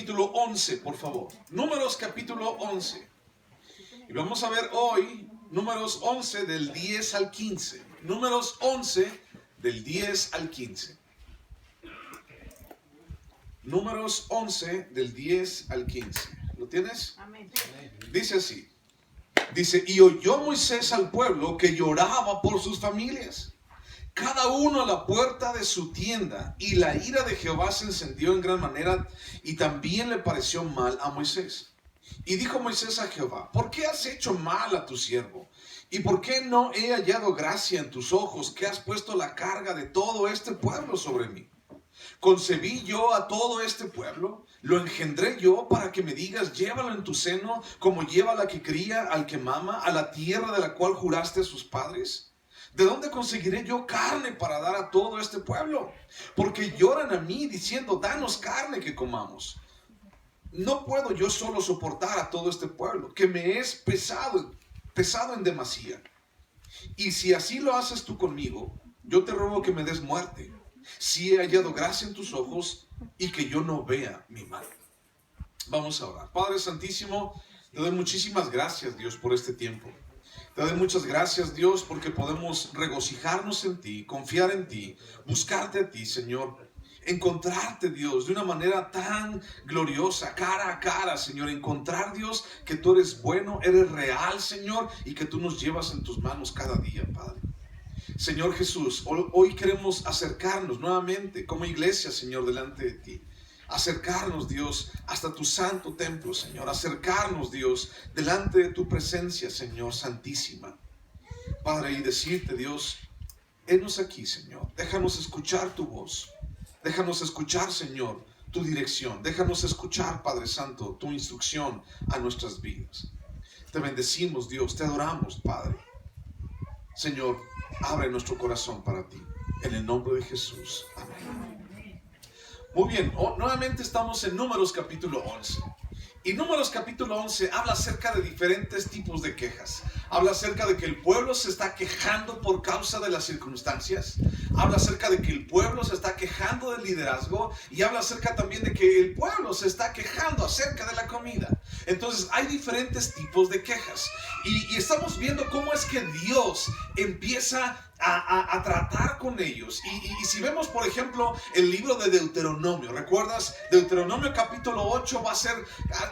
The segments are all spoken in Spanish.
capítulo 11, por favor. Números capítulo 11. Y vamos a ver hoy Números 11 del 10 al 15. Números 11 del 10 al 15. Números 11 del 10 al 15. ¿Lo tienes? Amén. Dice así. Dice, y oyó Moisés al pueblo que lloraba por sus familias, cada uno a la puerta de su tienda, y la ira de Jehová se encendió en gran manera, y también le pareció mal a Moisés. Y dijo Moisés a Jehová, ¿por qué has hecho mal a tu siervo? ¿Y por qué no he hallado gracia en tus ojos, que has puesto la carga de todo este pueblo sobre mí? ¿Concebí yo a todo este pueblo? ¿Lo engendré yo para que me digas, llévalo en tu seno, como lleva la que cría al que mama, a la tierra de la cual juraste a sus padres? ¿De dónde conseguiré yo carne para dar a todo este pueblo? Porque lloran a mí diciendo, danos carne que comamos. No puedo yo solo soportar a todo este pueblo, que me es pesado en demasía. Y si así lo haces tú conmigo, yo te ruego que me des muerte, si he hallado gracia en tus ojos y que yo no vea mi mal. Vamos a orar. Padre Santísimo, te doy muchísimas gracias, Dios, por este tiempo. Te doy muchas gracias, Dios, porque podemos regocijarnos en ti, confiar en ti, buscarte a ti, Señor. Encontrarte, Dios, de una manera tan gloriosa, cara a cara, Señor. Encontrar, Dios, que tú eres bueno, eres real, Señor, y que tú nos llevas en tus manos cada día, Padre. Señor Jesús, hoy queremos acercarnos nuevamente como iglesia, Señor, delante de ti. Acercarnos, Dios, hasta tu santo templo, Señor. Acercarnos, Dios, delante de tu presencia, Señor, santísima. Padre, y decirte, Dios, henos aquí, Señor. Déjanos escuchar tu voz. Déjanos escuchar, Señor, tu dirección. Déjanos escuchar, Padre Santo, tu instrucción a nuestras vidas. Te bendecimos, Dios. Te adoramos, Padre. Señor, abre nuestro corazón para ti. En el nombre de Jesús. Amén. Muy bien, nuevamente estamos en Números capítulo 11. Y Números capítulo 11 habla acerca de diferentes tipos de quejas. Habla acerca de que el pueblo se está quejando por causa de las circunstancias. Habla acerca de que el pueblo se está quejando del liderazgo. Y habla acerca también de que el pueblo se está quejando acerca de la comida. Entonces hay diferentes tipos de quejas. Y estamos viendo cómo es que Dios empieza a tratar con ellos. Y si vemos, por ejemplo, el libro de Deuteronomio, ¿recuerdas? Deuteronomio capítulo 8 va a ser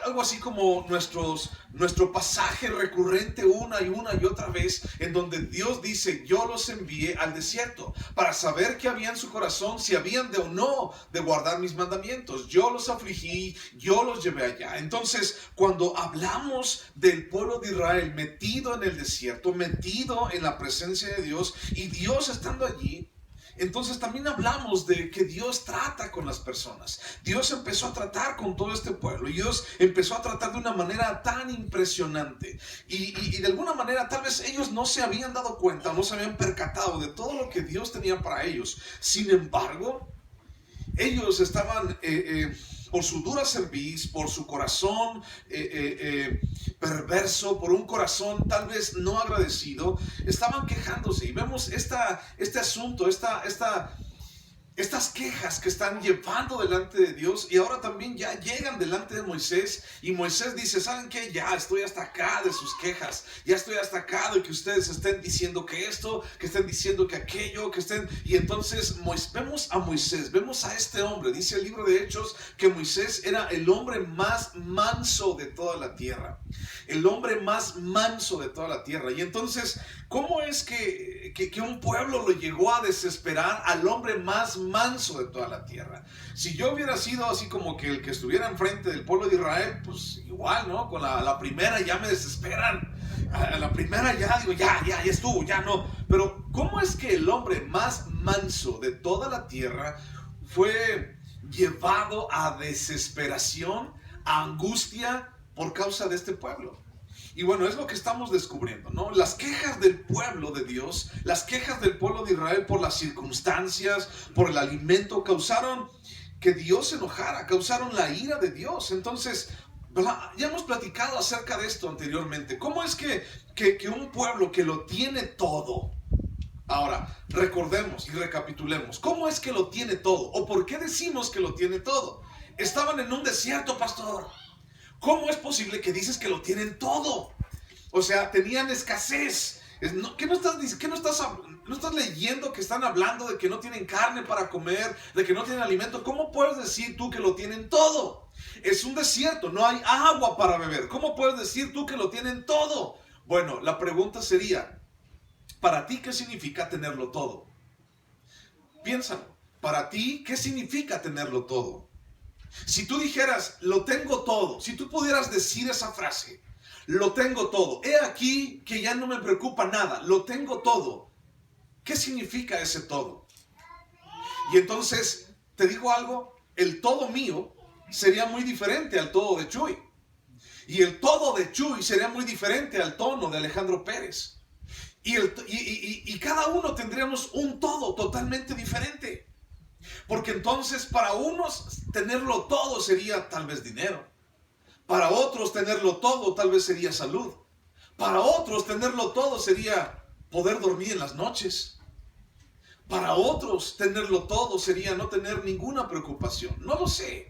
algo así como nuestro pasaje recurrente una y otra vez, en donde Dios dice, yo los envié al desierto para saber qué había en su corazón, si habían de o no de guardar mis mandamientos. Yo los afligí, yo los llevé allá. Entonces, cuando hablamos del pueblo de Israel metido en el desierto, metido en la presencia de Dios, y Dios estando allí, entonces también hablamos de que Dios trata con las personas. Dios empezó a tratar con todo este pueblo. Y Dios empezó a tratar de una manera tan impresionante. Y de alguna manera tal vez ellos no se habían dado cuenta, no se habían percatado de todo lo que Dios tenía para ellos. Sin embargo, ellos estaban por su dura cerviz, por su corazón perverso, por un corazón tal vez no agradecido, estaban quejándose. Y vemos este asunto, estas quejas que están llevando delante de Dios, y ahora también ya llegan delante de Moisés, y Moisés dice, ¿saben qué? Ya estoy hasta acá de sus quejas, ya estoy hasta acá de que ustedes estén diciendo que esto, que estén diciendo que aquello, que estén... Y entonces vemos a Moisés, vemos a este hombre, dice el libro de Hechos que Moisés era el hombre más manso de toda la tierra, el hombre más manso de toda la tierra. Y entonces, ¿cómo es que un pueblo lo llegó a desesperar al hombre más manso de toda la tierra? Si yo hubiera sido así como que el que estuviera enfrente del pueblo de Israel, pues igual, ¿no? Con la primera ya me desesperan. A la primera ya digo, ya estuvo, ya no. Pero ¿cómo es que el hombre más manso de toda la tierra fue llevado a desesperación, a angustia por causa de este pueblo? Y bueno, es lo que estamos descubriendo, ¿no? Las quejas del pueblo de Dios, las quejas del pueblo de Israel por las circunstancias, por el alimento, causaron que Dios se enojara, causaron la ira de Dios. Entonces, ¿verdad? Ya hemos platicado acerca de esto anteriormente. ¿Cómo es que un pueblo que lo tiene todo? Ahora, recordemos y recapitulemos. ¿Cómo es que lo tiene todo? ¿O por qué decimos que lo tiene todo? Estaban en un desierto, pastor. ¿Cómo es posible que dices que lo tienen todo? O sea, tenían escasez. ¿Qué no estás leyendo que están hablando de que no tienen carne para comer, de que no tienen alimento? ¿Cómo puedes decir tú que lo tienen todo? Es un desierto, no hay agua para beber. ¿Cómo puedes decir tú que lo tienen todo? Bueno, la pregunta sería, ¿para ti qué significa tenerlo todo? Piénsalo. Para ti, ¿qué significa tenerlo todo? Si tú dijeras, lo tengo todo, si tú pudieras decir esa frase, lo tengo todo, he aquí que ya no me preocupa nada, lo tengo todo, ¿qué significa ese todo? Y entonces, te digo algo, el todo mío sería muy diferente al todo de Chuy. Y el todo de Chuy sería muy diferente al tono de Alejandro Pérez. Y cada uno tendríamos un todo totalmente diferente. Porque entonces para unos tenerlo todo sería tal vez dinero. Para otros tenerlo todo tal vez sería salud. Para otros tenerlo todo sería poder dormir en las noches. Para otros tenerlo todo sería no tener ninguna preocupación. No lo sé.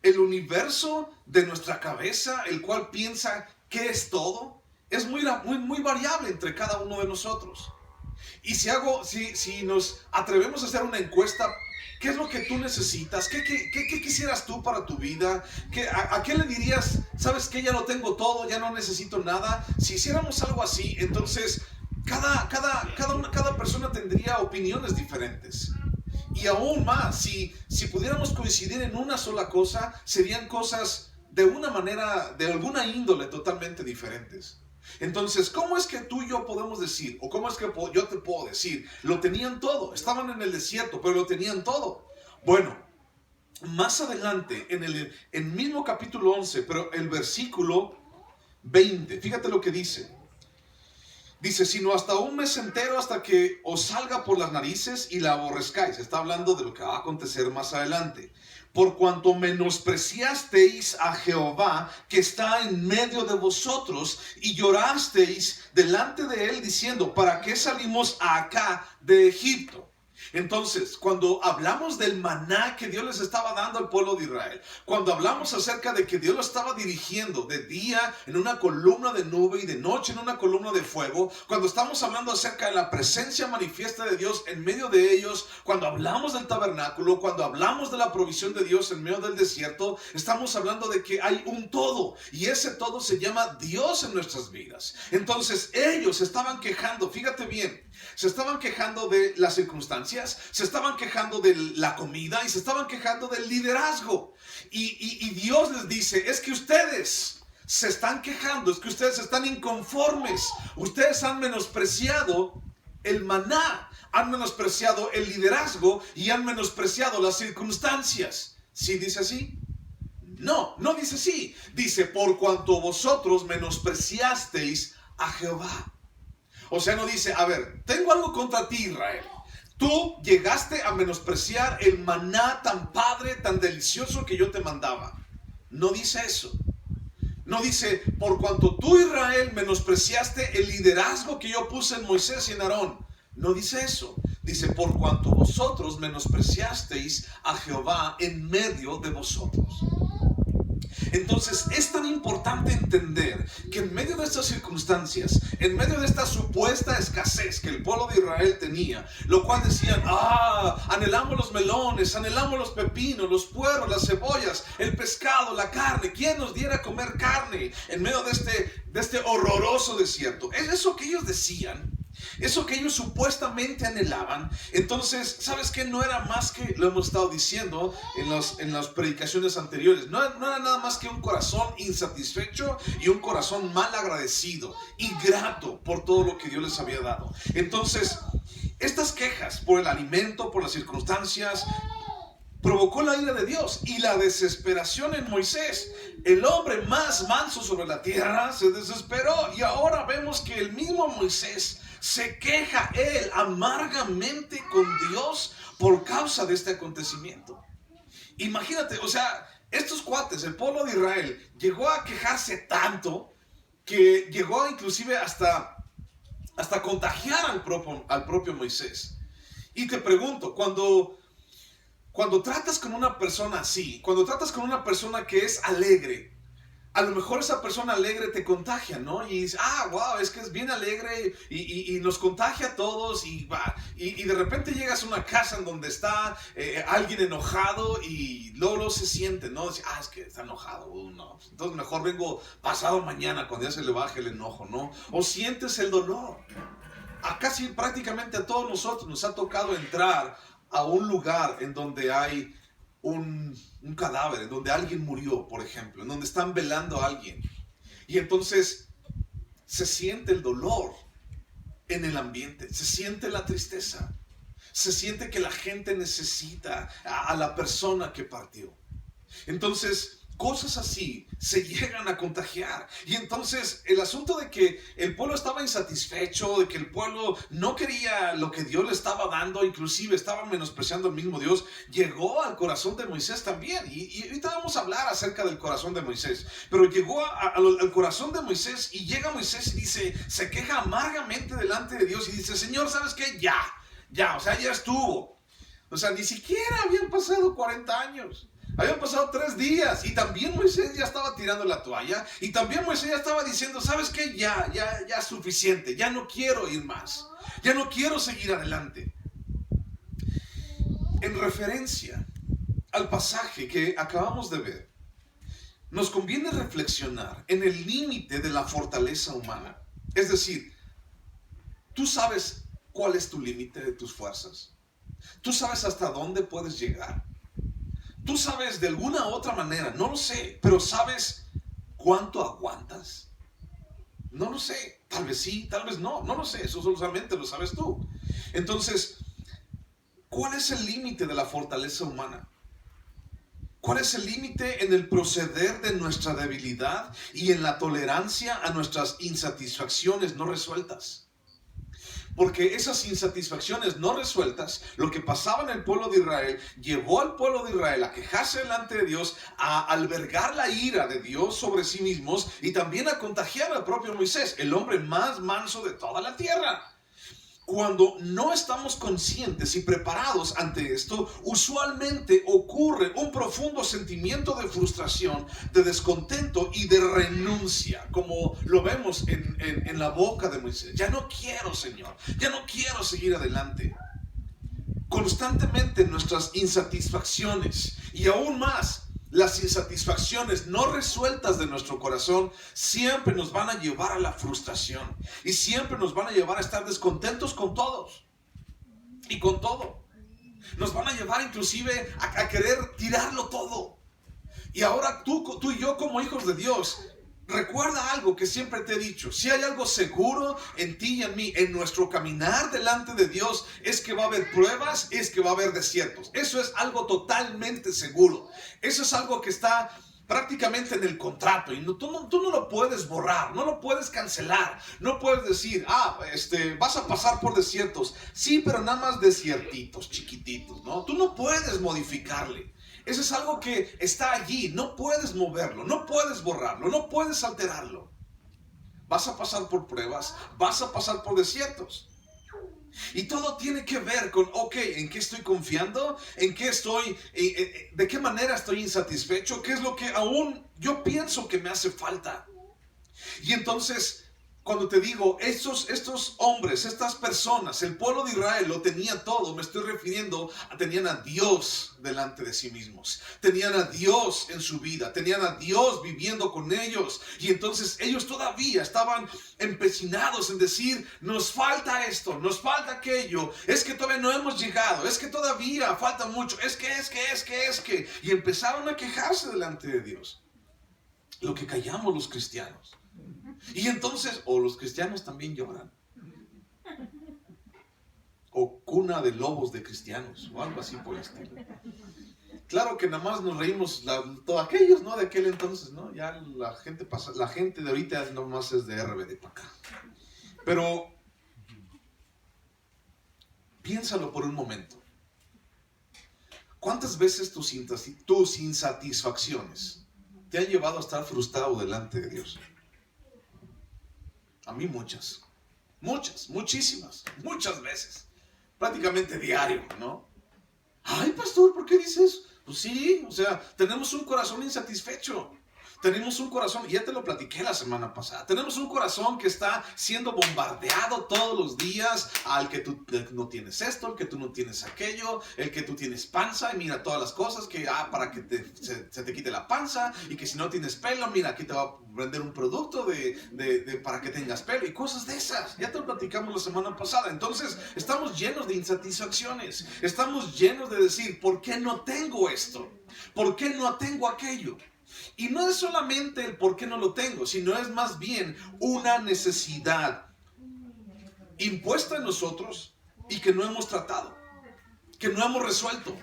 El universo de nuestra cabeza, el cual piensa que es todo, es muy variable entre cada uno de nosotros. Y si nos atrevemos a hacer una encuesta, ¿qué es lo que tú necesitas? ¿Qué quisieras tú para tu vida? ¿A qué le dirías? ¿Sabes qué? Ya lo tengo todo, ya no necesito nada. Si hiciéramos algo así, entonces cada persona tendría opiniones diferentes. Y aún más, si pudiéramos coincidir en una sola cosa, serían cosas de una manera, de alguna índole totalmente diferentes. Entonces, ¿cómo es que tú y yo podemos decir, o cómo es que yo te puedo decir, lo tenían todo, estaban en el desierto, pero lo tenían todo? Bueno, más adelante, en el mismo capítulo 11, pero el versículo 20, fíjate lo que dice. Dice, sino hasta un mes entero hasta que os salga por las narices y la aborrezcáis. Está hablando de lo que va a acontecer más adelante. Por cuanto menospreciasteis a Jehová que está en medio de vosotros y llorasteis delante de él diciendo, ¿para qué salimos acá de Egipto? Entonces, cuando hablamos del maná que Dios les estaba dando al pueblo de Israel, cuando hablamos acerca de que Dios lo estaba dirigiendo de día en una columna de nube y de noche en una columna de fuego, cuando estamos hablando acerca de la presencia manifiesta de Dios en medio de ellos, cuando hablamos del tabernáculo, cuando hablamos de la provisión de Dios en medio del desierto, estamos hablando de que hay un todo y ese todo se llama Dios en nuestras vidas. Entonces, ellos se estaban quejando, fíjate bien, se estaban quejando de las circunstancias, se estaban quejando de la comida y se estaban quejando del liderazgo. Y Dios les dice, es que ustedes se están quejando, es que ustedes están inconformes, ustedes han menospreciado el maná, han menospreciado el liderazgo y han menospreciado las circunstancias. ¿Sí dice así? No, no dice así. Dice, por cuanto vosotros menospreciasteis a Jehová. O sea, no dice, a ver, tengo algo contra ti, Israel. Tú llegaste a menospreciar el maná tan padre, tan delicioso que yo te mandaba. No dice eso. No dice, por cuanto tú, Israel, menospreciaste el liderazgo que yo puse en Moisés y en Aarón. No dice eso. Dice, por cuanto vosotros menospreciasteis a Jehová en medio de vosotros. Entonces es tan importante entender que en medio de estas circunstancias, en medio de esta supuesta escasez que el pueblo de Israel tenía, lo cual decían, anhelamos los melones, anhelamos los pepinos, los puerros, las cebollas, el pescado, la carne, ¿quién nos diera a comer carne en medio de este horroroso desierto? Es eso que ellos decían. Eso que ellos supuestamente anhelaban. Entonces, ¿sabes qué? No era más que, lo hemos estado diciendo en las predicaciones anteriores, no era nada más que un corazón insatisfecho y un corazón mal agradecido y grato por todo lo que Dios les había dado. Entonces, estas quejas por el alimento, por las circunstancias, provocó la ira de Dios y la desesperación en Moisés. El hombre más manso sobre la tierra se desesperó y ahora vemos que el mismo Moisés se queja él amargamente con Dios por causa de este acontecimiento. Imagínate, o sea, estos cuates, el pueblo de Israel, llegó a quejarse tanto que llegó inclusive hasta contagiar al propio Moisés. Y te pregunto, cuando cuando tratas con una persona así, cuando tratas con una persona que es alegre, a lo mejor esa persona alegre te contagia, ¿no? Y dices, wow, es que es bien alegre y nos contagia a todos y de repente llegas a una casa en donde está alguien enojado y luego se siente, ¿no? Dice, es que está enojado, no. Entonces mejor vengo pasado mañana cuando ya se le baje el enojo, ¿no? O sientes el dolor. A casi prácticamente a todos nosotros nos ha tocado entrar a un lugar en donde hay un cadáver, en donde alguien murió, por ejemplo, en donde están velando a alguien. Y entonces se siente el dolor en el ambiente, se siente la tristeza, se siente que la gente necesita a la persona que partió. Entonces, cosas así se llegan a contagiar. Y entonces el asunto de que el pueblo estaba insatisfecho, de que el pueblo no quería lo que Dios le estaba dando, inclusive estaba menospreciando al mismo Dios, llegó al corazón de Moisés también. Y ahorita vamos a hablar acerca del corazón de Moisés. Pero llegó al corazón de Moisés y llega Moisés y dice, se queja amargamente delante de Dios y dice, Señor, ¿sabes qué? Ya estuvo. O sea, ni siquiera habían pasado 40 años. Habían pasado 3 días y también Moisés ya estaba tirando la toalla y también Moisés ya estaba diciendo, ¿sabes qué? Ya es suficiente, ya no quiero ir más, ya no quiero seguir adelante. En referencia al pasaje que acabamos de ver, nos conviene reflexionar en el límite de la fortaleza humana. Es decir, tú sabes cuál es tu límite de tus fuerzas. Tú sabes hasta dónde puedes llegar. Tú sabes de alguna otra manera, no lo sé, pero ¿sabes cuánto aguantas? No lo sé, tal vez sí, tal vez no lo sé, eso solamente lo sabes tú. Entonces, ¿cuál es el límite de la fortaleza humana? ¿Cuál es el límite en el proceder de nuestra debilidad y en la tolerancia a nuestras insatisfacciones no resueltas? Porque esas insatisfacciones no resueltas, lo que pasaba en el pueblo de Israel, llevó al pueblo de Israel a quejarse delante de Dios, a albergar la ira de Dios sobre sí mismos y también a contagiar al propio Moisés, el hombre más manso de toda la tierra. Cuando no estamos conscientes y preparados ante esto, usualmente ocurre un profundo sentimiento de frustración, de descontento y de renuncia, como lo vemos en la boca de Moisés. Ya no quiero, Señor, ya no quiero seguir adelante. Constantemente nuestras insatisfacciones y aún más las insatisfacciones no resueltas de nuestro corazón siempre nos van a llevar a la frustración y siempre nos van a llevar a estar descontentos con todos y con todo. Nos van a llevar inclusive a querer tirarlo todo. Y ahora tú y yo como hijos de Dios, recuerda algo que siempre te he dicho: si hay algo seguro en ti y en mí, en nuestro caminar delante de Dios, es que va a haber pruebas, es que va a haber desiertos. Eso es algo totalmente seguro. Eso es algo que está prácticamente en el contrato y tú no lo puedes borrar, no lo puedes cancelar. No puedes decir, vas a pasar por desiertos. Sí, pero nada más desiertitos, chiquititos, ¿no? Tú no puedes modificarle. Eso es algo que está allí, no puedes moverlo, no puedes borrarlo, no puedes alterarlo. Vas a pasar por pruebas, vas a pasar por desiertos. Y todo tiene que ver con, ¿en qué estoy confiando? ¿En qué estoy? ¿De qué manera estoy insatisfecho? ¿Qué es lo que aún yo pienso que me hace falta? Y entonces, cuando te digo, estos hombres, estas personas, el pueblo de Israel lo tenía todo, me estoy refiriendo tenían a Dios delante de sí mismos, tenían a Dios en su vida, tenían a Dios viviendo con ellos, y entonces ellos todavía estaban empecinados en decir, nos falta esto, nos falta aquello, es que todavía no hemos llegado, es que todavía falta mucho, es que, y empezaron a quejarse delante de Dios, lo que callamos los cristianos. Y entonces, o los cristianos también lloran, o cuna de lobos de cristianos, o algo así por el estilo. Claro que nada más nos reímos todos aquellos, ¿no? De aquel entonces, ¿no? Ya la gente de ahorita nomás es de RBD para acá. Pero piénsalo por un momento. ¿Cuántas veces tus insatisfacciones te han llevado a estar frustrado delante de Dios? A mí muchísimas, muchas veces, prácticamente diario, ¿no? Ay, pastor, ¿por qué dices? Pues sí, o sea, tenemos un corazón insatisfecho. Tenemos un corazón, y ya te lo platiqué la semana pasada, tenemos un corazón que está siendo bombardeado todos los días al que tú no tienes esto, el que tú no tienes aquello, el que tú tienes panza, y mira todas las cosas que, para que se te quite la panza, y que si no tienes pelo, mira, aquí te va a vender un producto para que tengas pelo, y cosas de esas. Ya te lo platicamos la semana pasada. Entonces, estamos llenos de insatisfacciones, estamos llenos de decir, ¿por qué no tengo esto? ¿Por qué no tengo aquello? Y no es solamente el por qué no lo tengo, sino es más bien una necesidad impuesta en nosotros y que no hemos tratado, que no hemos resuelto,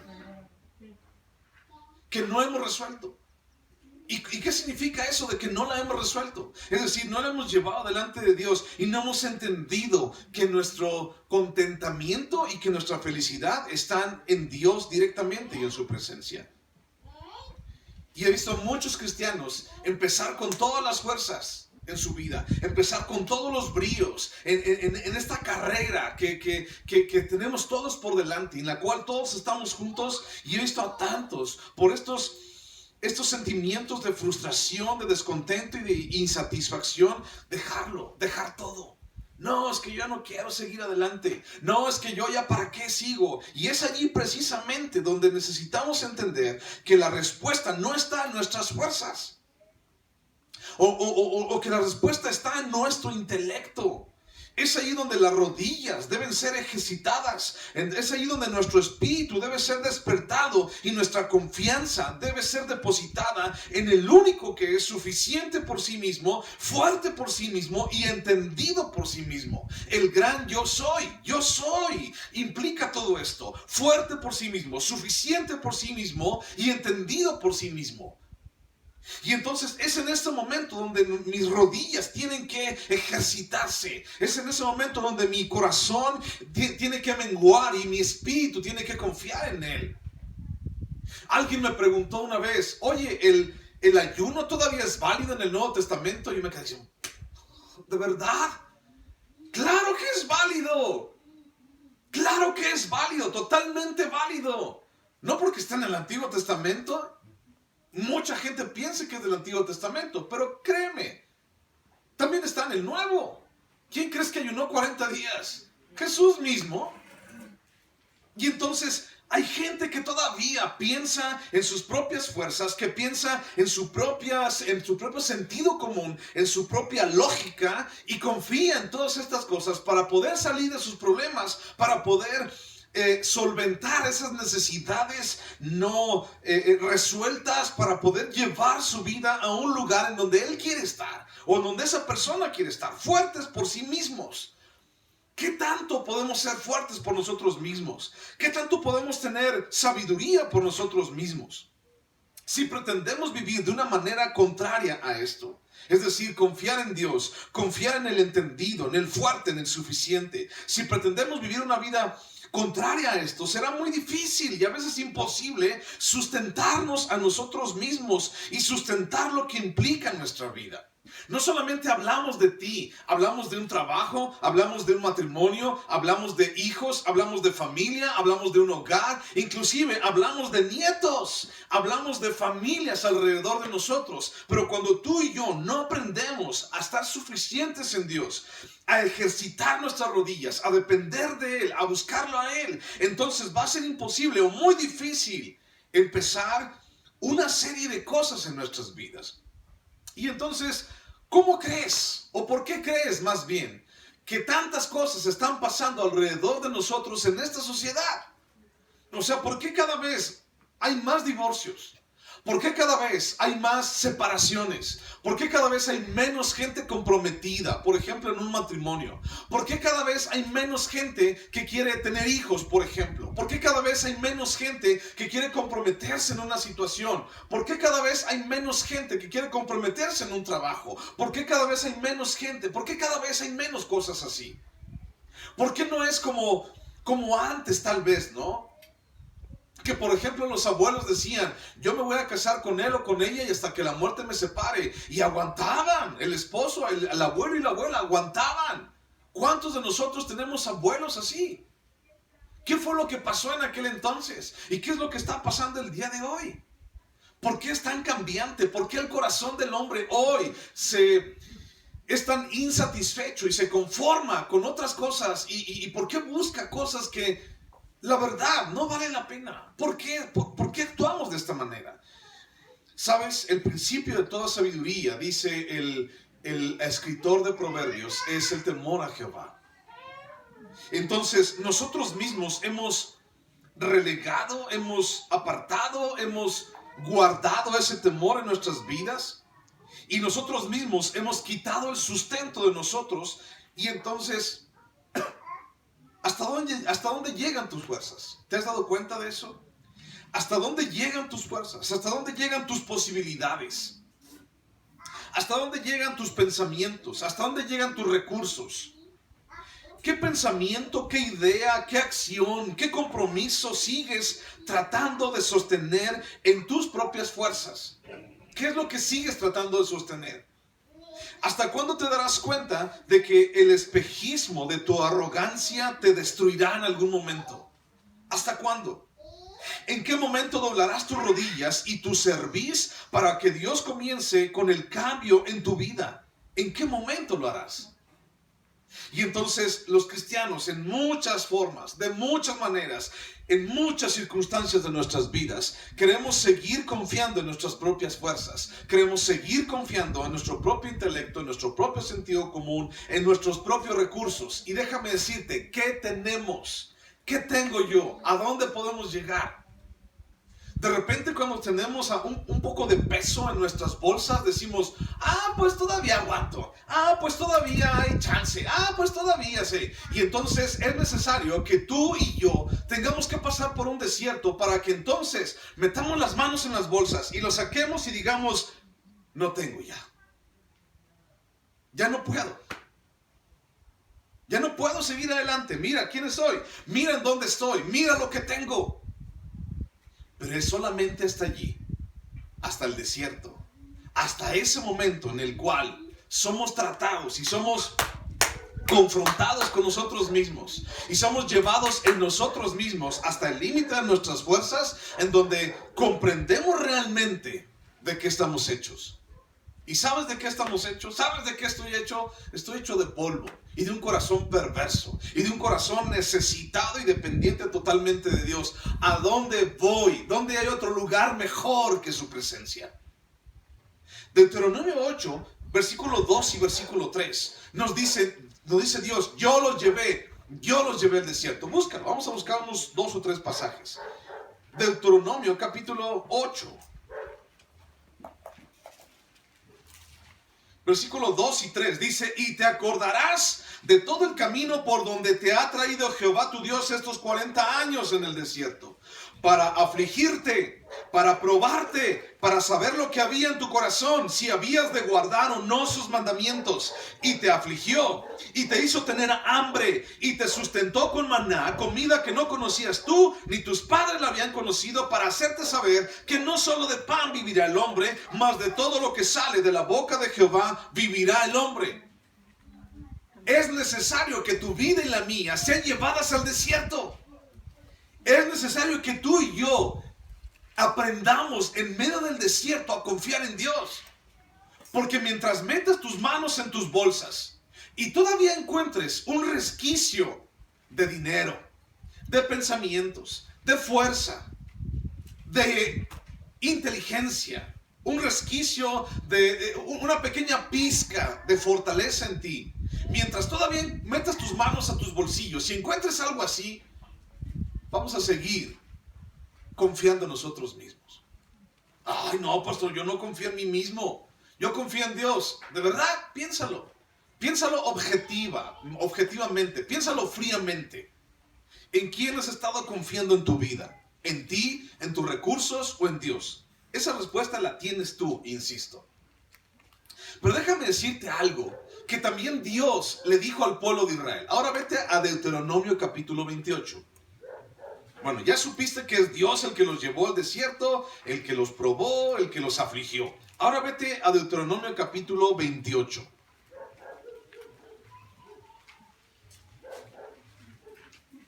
¿Y qué significa eso de que no la hemos resuelto? Es decir, no la hemos llevado delante de Dios y no hemos entendido que nuestro contentamiento y que nuestra felicidad están en Dios directamente y en su presencia. Y he visto a muchos cristianos empezar con todas las fuerzas en su vida, empezar con todos los bríos en esta carrera que tenemos todos por delante, en la cual todos estamos juntos. Y he visto a tantos por estos sentimientos de frustración, de descontento y de insatisfacción, dejar todo. No, es que yo ya no quiero seguir adelante. No, es que yo ya para qué sigo. Y es allí precisamente donde necesitamos entender que la respuesta no está en nuestras fuerzas. O que la respuesta está en nuestro intelecto. Es ahí donde las rodillas deben ser ejercitadas. Es ahí donde nuestro espíritu debe ser despertado y nuestra confianza debe ser depositada en el único que es suficiente por sí mismo, fuerte por sí mismo y entendido por sí mismo. El gran yo soy. Yo soy. Implica todo esto. Fuerte por sí mismo, suficiente por sí mismo y entendido por sí mismo. Y entonces es en este momento donde mis rodillas tienen que ejercitarse. Es en ese momento donde mi corazón tiene que menguar y mi espíritu tiene que confiar en Él. Alguien me preguntó una vez, oye, ¿el ayuno todavía es válido en el Nuevo Testamento? Y yo me quedé diciendo, ¿de verdad? ¡Claro que es válido! ¡Claro que es válido! ¡Totalmente válido! No porque está en el Antiguo Testamento. Mucha gente piensa que es del Antiguo Testamento, pero créeme, también está en el Nuevo. ¿Quién crees que ayunó 40 días? Jesús mismo. Y entonces hay gente que todavía piensa en sus propias fuerzas, que piensa en su propio sentido común, en su propia lógica, y confía en todas estas cosas para poder salir de sus problemas, para poder solventar esas necesidades no resueltas, para poder llevar su vida a un lugar en donde él quiere estar o en donde esa persona quiere estar, fuertes por sí mismos. ¿Qué tanto podemos ser fuertes por nosotros mismos? ¿Qué tanto podemos tener sabiduría por nosotros mismos? Si pretendemos vivir de una manera contraria a esto, es decir, confiar en Dios, confiar en el entendido, en el fuerte, en el suficiente, si pretendemos vivir una vida contraria a esto, será muy difícil y a veces imposible sustentarnos a nosotros mismos y sustentar lo que implica nuestra vida. No solamente hablamos de ti, hablamos de un trabajo, hablamos de un matrimonio, hablamos de hijos, hablamos de familia, hablamos de un hogar, inclusive hablamos de nietos, hablamos de familias alrededor de nosotros. Pero cuando tú y yo no aprendemos a estar suficientes en Dios, a ejercitar nuestras rodillas, a depender de Él, a buscarlo a Él, entonces va a ser imposible o muy difícil empezar una serie de cosas en nuestras vidas. Y entonces, ¿cómo crees? ¿O por qué crees más bien que tantas cosas están pasando alrededor de nosotros en esta sociedad? O sea, ¿por qué cada vez hay más divorcios? ¿Por qué cada vez hay más separaciones? ¿Por qué cada vez hay menos gente comprometida, por ejemplo, en un matrimonio? ¿Por qué cada vez hay menos gente que quiere tener hijos, por ejemplo? ¿Por qué cada vez hay menos gente que quiere comprometerse en una situación? ¿Por qué cada vez hay menos gente que quiere comprometerse en un trabajo? ¿Por qué cada vez hay menos gente? ¿Por qué cada vez hay menos cosas así? ¿Por qué no es como antes tal vez, no? Que por ejemplo los abuelos decían, yo me voy a casar con él o con ella y hasta que la muerte me separe. Y aguantaban, el esposo, el abuelo y la abuela aguantaban. ¿Cuántos de nosotros tenemos abuelos así? ¿Qué fue lo que pasó en aquel entonces? ¿Y qué es lo que está pasando el día de hoy? ¿Por qué es tan cambiante? ¿Por qué el corazón del hombre hoy es tan insatisfecho y se conforma con otras cosas? ¿Y por qué busca cosas que la verdad no valen la pena? ¿Por qué? ¿Por qué actuamos de esta manera? ¿Sabes? El principio de toda sabiduría, dice el escritor de Proverbios, es el temor a Jehová. Entonces, nosotros mismos hemos relegado, hemos apartado, hemos guardado ese temor en nuestras vidas, y nosotros mismos hemos quitado el sustento de nosotros. Y entonces, ¿hasta dónde llegan tus fuerzas? ¿Te has dado cuenta de eso? ¿Hasta dónde llegan tus fuerzas? ¿Hasta dónde llegan tus posibilidades? ¿Hasta dónde llegan tus pensamientos? ¿Hasta dónde llegan tus recursos? ¿Qué pensamiento, qué idea, qué acción, qué compromiso sigues tratando de sostener en tus propias fuerzas? ¿Qué es lo que sigues tratando de sostener? ¿Hasta cuándo te darás cuenta de que el espejismo de tu arrogancia te destruirá en algún momento? ¿Hasta cuándo? ¿En qué momento doblarás tus rodillas y tu cerviz para que Dios comience con el cambio en tu vida? ¿En qué momento lo harás? Y entonces los cristianos, en muchas formas, de muchas maneras, en muchas circunstancias de nuestras vidas, queremos seguir confiando en nuestras propias fuerzas. Queremos seguir confiando en nuestro propio intelecto, en nuestro propio sentido común, en nuestros propios recursos. Y déjame decirte, ¿qué tenemos? ¿Qué tengo yo? ¿A dónde podemos llegar? De repente, cuando tenemos un poco de peso en nuestras bolsas, decimos, pues todavía aguanto, pues todavía hay chance, pues todavía sí. Y entonces es necesario que tú y yo tengamos que pasar por un desierto para que entonces metamos las manos en las bolsas y lo saquemos y digamos, no tengo ya no puedo. Ya no puedo seguir adelante. Mira quién soy, mira en dónde estoy, mira lo que tengo. Pero es solamente hasta allí, hasta el desierto, hasta ese momento en el cual somos tratados y somos confrontados con nosotros mismos y somos llevados en nosotros mismos hasta el límite de nuestras fuerzas, en donde comprendemos realmente de qué estamos hechos. ¿Y sabes de qué estamos hechos? ¿Sabes de qué estoy hecho? Estoy hecho de polvo y de un corazón perverso y de un corazón necesitado y dependiente totalmente de Dios. ¿A dónde voy? ¿Dónde hay otro lugar mejor que su presencia? Deuteronomio 8, versículo 2 y versículo 3 nos dice Dios, yo los llevé al desierto. Búscalo, vamos a buscar unos 2 o 3 pasajes. Deuteronomio capítulo 8. Versículo 2 y 3 dice, y te acordarás de todo el camino por donde te ha traído Jehová tu Dios estos 40 años en el desierto, para afligirte, para probarte, para saber lo que había en tu corazón, si habías de guardar o no sus mandamientos. Y te afligió, y te hizo tener hambre, y te sustentó con maná, comida que no conocías tú, ni tus padres la habían conocido, para hacerte saber que no solo de pan vivirá el hombre, mas de todo lo que sale de la boca de Jehová vivirá el hombre. Es necesario que tu vida y la mía sean llevadas al desierto. Es necesario que tú y yo aprendamos en medio del desierto a confiar en Dios. Porque mientras metes tus manos en tus bolsas y todavía encuentres un resquicio de dinero, de pensamientos, de fuerza, de inteligencia, un resquicio de una pequeña pizca de fortaleza en ti, mientras todavía metas tus manos a tus bolsillos, si encuentres algo así, vamos a seguir confiando en nosotros mismos. No, pastor, yo no confío en mí mismo. Yo confío en Dios. De verdad, piénsalo. Piénsalo objetivamente. Piénsalo fríamente. ¿En quién has estado confiando en tu vida? ¿En ti, en tus recursos o en Dios? Esa respuesta la tienes tú, insisto. Pero déjame decirte algo que también Dios le dijo al pueblo de Israel. Ahora vete a Deuteronomio capítulo 28. Bueno, ya supiste que es Dios el que los llevó al desierto, el que los probó, el que los afligió. Ahora vete a Deuteronomio capítulo 28.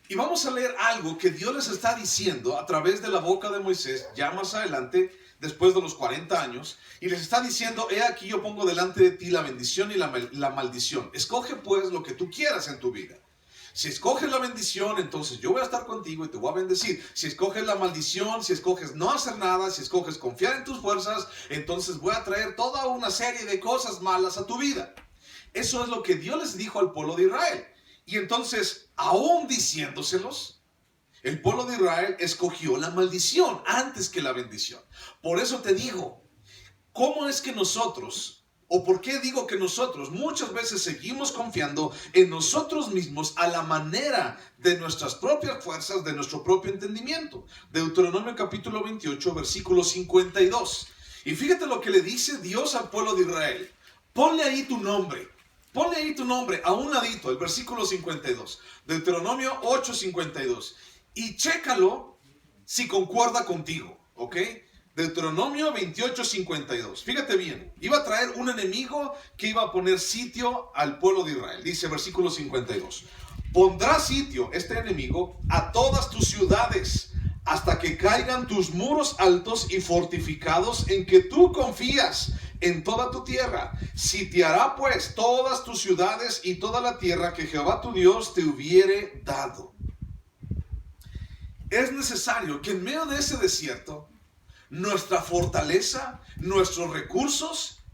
Y vamos a leer algo que Dios les está diciendo a través de la boca de Moisés, ya más adelante, después de los 40 años, y les está diciendo, he aquí yo pongo delante de ti la bendición y la maldición. Escoge pues lo que tú quieras en tu vida. Si escoges la bendición, entonces yo voy a estar contigo y te voy a bendecir. Si escoges la maldición, si escoges no hacer nada, si escoges confiar en tus fuerzas, entonces voy a traer toda una serie de cosas malas a tu vida. Eso es lo que Dios les dijo al pueblo de Israel. Y entonces, aún diciéndoselos, el pueblo de Israel escogió la maldición antes que la bendición. Por eso te digo, ¿cómo es que nosotros, o por qué digo que nosotros muchas veces seguimos confiando en nosotros mismos a la manera de nuestras propias fuerzas, de nuestro propio entendimiento? Deuteronomio capítulo 28, versículo 52. Y fíjate lo que le dice Dios al pueblo de Israel. Ponle ahí tu nombre. Ponle ahí tu nombre a un ladito, el versículo 52. Deuteronomio 8, 52. Y chécalo si concuerda contigo, ¿ok? Deuteronomio 28, 52. Fíjate bien, iba a traer un enemigo que iba a poner sitio al pueblo de Israel. Dice versículo 52. Pondrá sitio este enemigo a todas tus ciudades hasta que caigan tus muros altos y fortificados en que tú confías en toda tu tierra. Sitiará pues todas tus ciudades y toda la tierra que Jehová tu Dios te hubiere dado. Es necesario que en medio de ese desierto, nuestra fortaleza, nuestros recursos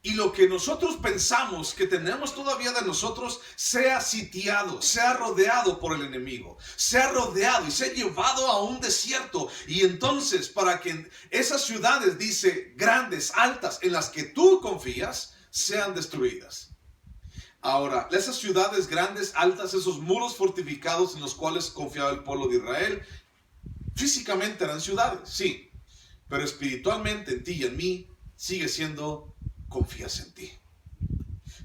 y lo que nosotros pensamos que tenemos todavía de nosotros sea sitiado, sea rodeado por el enemigo, sea rodeado y sea llevado a un desierto. Y entonces, para que esas ciudades, dice, grandes, altas, en las que tú confías, sean destruidas. Ahora, esas ciudades grandes, altas, esos muros fortificados en los cuales confiaba el pueblo de Israel, físicamente eran ciudades, sí, pero espiritualmente en ti y en mí sigue siendo, confías en ti.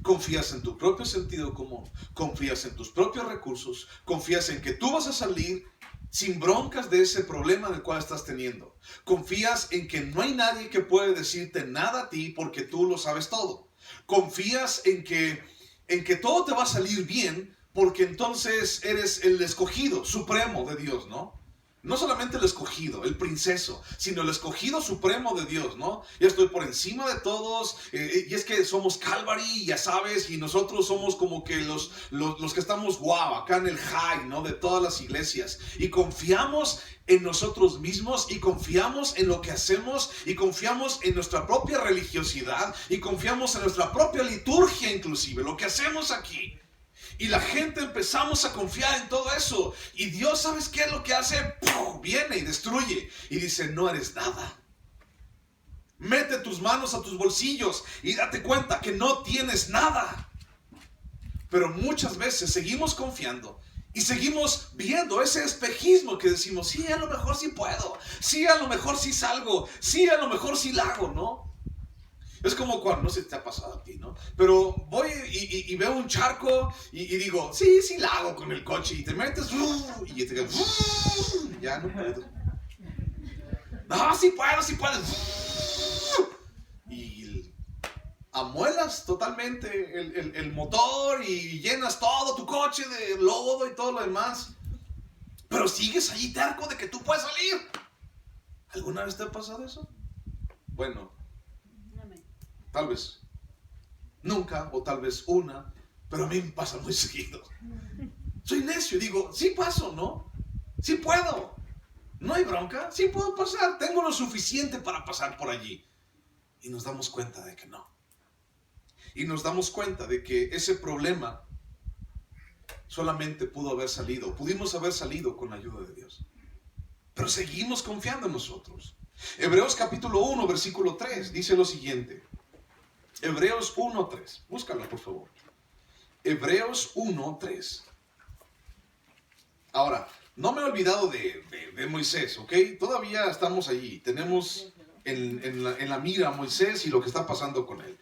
Confías en tu propio sentido común, confías en tus propios recursos, confías en que tú vas a salir sin broncas de ese problema del cual estás teniendo. Confías en que no hay nadie que puede decirte nada a ti porque tú lo sabes todo. Confías en que todo te va a salir bien porque entonces eres el escogido supremo de Dios, ¿no? No solamente el escogido, el princeso, sino el escogido supremo de Dios, ¿no? Yo estoy por encima de todos, y es que somos Calvary, ya sabes, y nosotros somos como que los que estamos acá en el high, ¿no? De todas las iglesias. Y confiamos en nosotros mismos, y confiamos en lo que hacemos, y confiamos en nuestra propia religiosidad, y confiamos en nuestra propia liturgia inclusive, lo que hacemos aquí. Y la gente empezamos a confiar en todo eso. Y Dios, ¿sabes qué es lo que hace? ¡Pum! Viene y destruye. Y dice, no eres nada. Mete tus manos a tus bolsillos y date cuenta que no tienes nada. Pero muchas veces seguimos confiando y seguimos viendo ese espejismo que decimos, sí, a lo mejor sí puedo. Sí, a lo mejor sí salgo. Sí, a lo mejor sí la hago, ¿no? Es como cuando, no sé si te ha pasado a ti, ¿no? Pero voy y veo un charco y digo, sí, la hago con el coche. Y te metes, y te quedas, ya no puedo. No, sí puedo. Y amuelas totalmente el motor y llenas todo tu coche de lodo y todo lo demás. Pero sigues allí terco de que tú puedes salir. ¿Alguna vez te ha pasado eso? Bueno, tal vez nunca, o tal vez una, pero a mí me pasa muy seguido. Soy necio, digo, sí paso, ¿no? Sí puedo. No hay bronca, sí puedo pasar. Tengo lo suficiente para pasar por allí. Y nos damos cuenta de que no. Y nos damos cuenta de que ese problema solamente pudimos haber salido con la ayuda de Dios. Pero seguimos confiando en nosotros. Hebreos capítulo 1, versículo 3, dice lo siguiente. Hebreos 1:3. Búscalo, por favor. Hebreos 1:3. Ahora, no me he olvidado de Moisés, ¿ok? Todavía estamos allí. Tenemos en la mira a Moisés y lo que está pasando con él.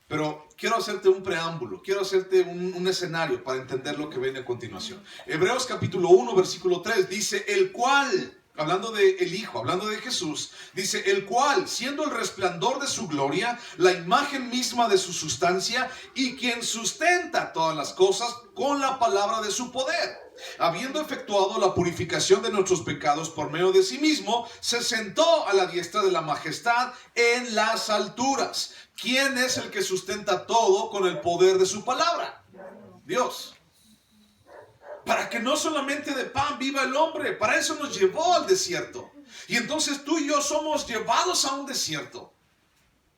Pero quiero hacerte un preámbulo, quiero hacerte un escenario para entender lo que viene a continuación. Hebreos capítulo 1, versículo 3 dice, el cual hablando de el Hijo, hablando de Jesús, dice, el cual, siendo el resplandor de su gloria, la imagen misma de su sustancia, y quien sustenta todas las cosas con la palabra de su poder, habiendo efectuado la purificación de nuestros pecados por medio de sí mismo, se sentó a la diestra de la majestad en las alturas. ¿Quién es el que sustenta todo con el poder de su palabra? Dios. Para que no solamente de pan viva el hombre, para eso nos llevó al desierto. Y entonces tú y yo somos llevados a un desierto.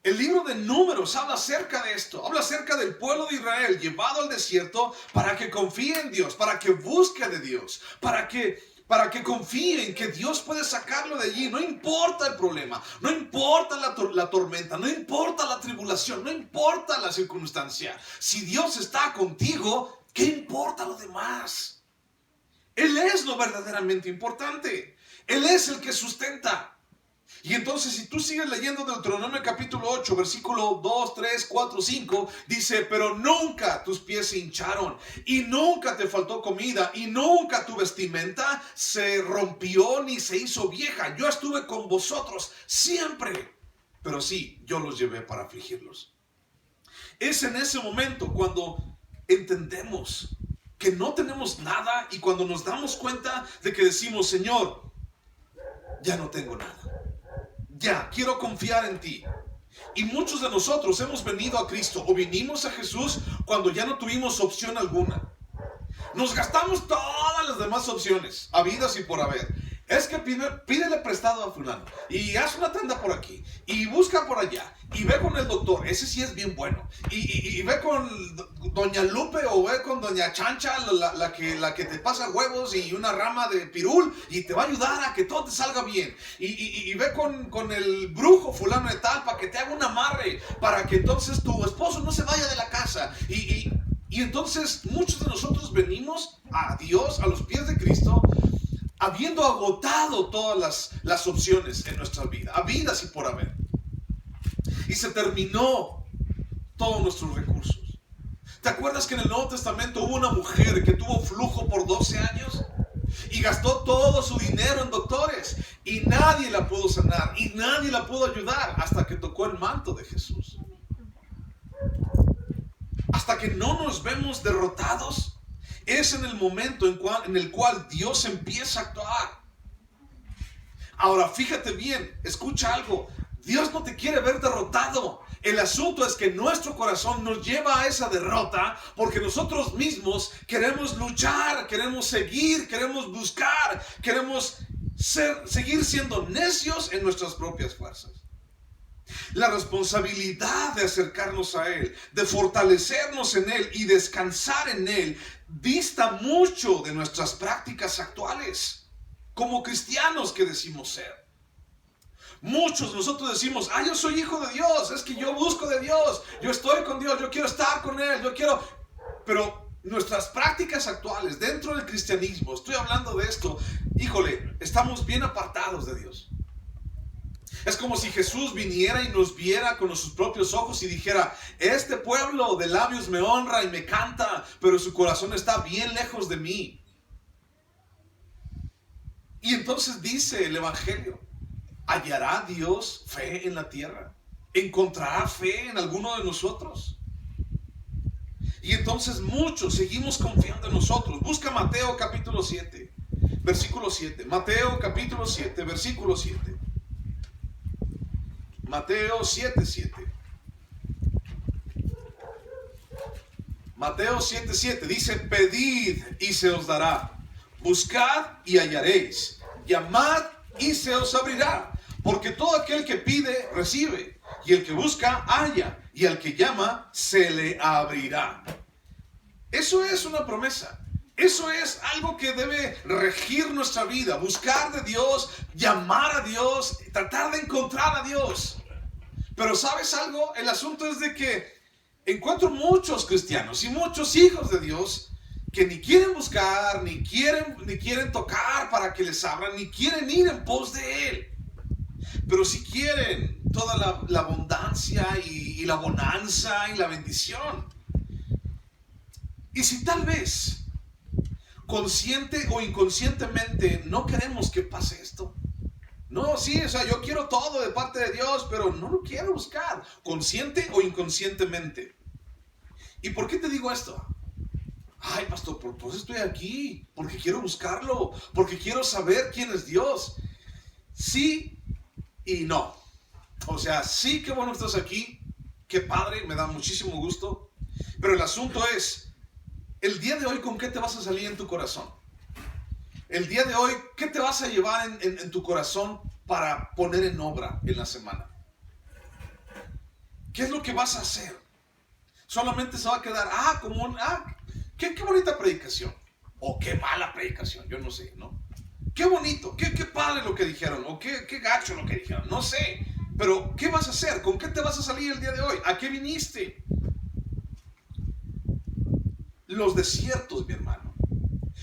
El libro de Números habla acerca de esto, habla acerca del pueblo de Israel llevado al desierto para que confíe en Dios, para que busque de Dios, para que confíe en que Dios puede sacarlo de allí. No importa el problema, no importa la tormenta, no importa la tribulación, no importa la circunstancia. Si Dios está contigo, ¿qué importa lo demás? Él es lo verdaderamente importante. Él es el que sustenta. Y entonces si tú sigues leyendo Deuteronomio capítulo 8, versículo 2, 3, 4, 5, dice, pero nunca tus pies se hincharon, y nunca te faltó comida, y nunca tu vestimenta se rompió ni se hizo vieja. Yo estuve con vosotros siempre, pero sí, yo los llevé para afligirlos. Es en ese momento cuando entendemos que no tenemos nada, y cuando nos damos cuenta de que decimos, Señor, ya no tengo nada. Ya, quiero confiar en ti. Y muchos de nosotros hemos venido a Cristo o vinimos a Jesús cuando ya no tuvimos opción alguna. Nos gastamos todas las demás opciones, habidas y por haber. Es que pídele prestado a fulano y haz una tanda por aquí y busca por allá y ve con el doctor, ese sí es bien bueno, y ve con doña Lupe o ve con doña Chancha, la que te pasa huevos y una rama de pirul y te va a ayudar a que todo te salga bien, y ve con el brujo fulano de tal para que te haga un amarre, para que entonces tu esposo no se vaya de la casa. Y entonces muchos de nosotros venimos a Dios, a los pies de Cristo, habiendo agotado todas las opciones en nuestra vida, habidas y por haber. Y se terminó todos nuestros recursos. ¿Te acuerdas que en el Nuevo Testamento hubo una mujer que tuvo flujo por 12 años? Y gastó todo su dinero en doctores. Y nadie la pudo sanar. Y nadie la pudo ayudar hasta que tocó el manto de Jesús. Hasta que no nos vemos derrotados, es en el momento en el cual Dios empieza a actuar. Ahora fíjate bien, escucha algo. Dios no te quiere ver derrotado. El asunto es que nuestro corazón nos lleva a esa derrota porque nosotros mismos queremos luchar, queremos seguir, queremos buscar, queremos seguir siendo necios en nuestras propias fuerzas. La responsabilidad de acercarnos a Él, de fortalecernos en Él y descansar en Él, dista mucho de nuestras prácticas actuales, como cristianos que decimos ser. Muchos de nosotros decimos, yo soy hijo de Dios, es que yo busco de Dios, yo estoy con Dios, yo quiero estar con Él, pero nuestras prácticas actuales dentro del cristianismo, estoy hablando de esto, híjole, estamos bien apartados de Dios. Es como si Jesús viniera y nos viera con sus propios ojos y dijera, este pueblo de labios me honra y me canta, pero su corazón está bien lejos de mí. Y entonces dice el Evangelio, ¿hallará Dios fe en la tierra? ¿Encontrará fe en alguno de nosotros? Y entonces muchos seguimos confiando en nosotros. Busca Mateo capítulo 7, versículo 7. Mateo capítulo 7, versículo 7. Mateo 7:7. Mateo 7:7 dice, pedid y se os dará, buscad y hallaréis, llamad y se os abrirá, porque todo aquel que pide recibe, y el que busca halla, y al que llama se le abrirá. Eso es una promesa. Eso es algo que debe regir nuestra vida, buscar de Dios, llamar a Dios, tratar de encontrar a Dios. Pero ¿sabes algo? El asunto es de que encuentro muchos cristianos y muchos hijos de Dios que ni quieren buscar, ni quieren tocar para que les abran, ni quieren ir en pos de Él. Pero sí quieren toda la abundancia y la bonanza y la bendición. Y si tal vez consciente o inconscientemente no queremos que pase esto. No, sí, o sea, yo quiero todo de parte de Dios, pero no lo quiero buscar, consciente o inconscientemente. ¿Y por qué te digo esto? Ay, pastor, por eso estoy aquí, porque quiero buscarlo, porque quiero saber quién es Dios. Sí y no. O sea, sí, qué bueno que estás aquí, qué padre, me da muchísimo gusto. Pero el asunto es, el día de hoy, ¿con qué te vas a salir en tu corazón? El día de hoy, ¿qué te vas a llevar en tu corazón para poner en obra en la semana? ¿Qué es lo que vas a hacer? Solamente se va a quedar, qué bonita predicación. O qué mala predicación, yo no sé, ¿no? Qué bonito, qué padre lo que dijeron, o qué gacho lo que dijeron, no sé. Pero, ¿qué vas a hacer? ¿Con qué te vas a salir el día de hoy? ¿A qué viniste? Los desiertos, mi hermano,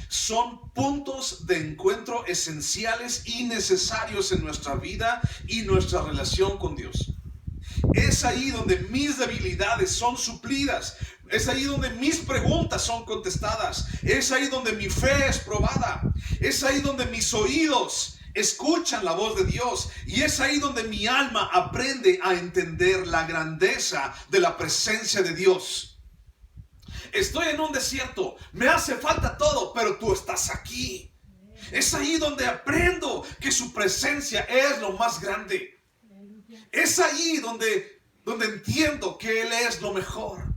son puntos de encuentro esenciales y necesarios en nuestra vida y nuestra relación con Dios. Es ahí donde mis debilidades son suplidas. Es ahí donde mis preguntas son contestadas. Es ahí donde mi fe es probada. Es ahí donde mis oídos escuchan la voz de Dios. Y es ahí donde mi alma aprende a entender la grandeza de la presencia de Dios. Estoy en un desierto, me hace falta todo, pero tú estás aquí. Es ahí donde aprendo que su presencia es lo más grande. Es ahí donde entiendo que Él es lo mejor.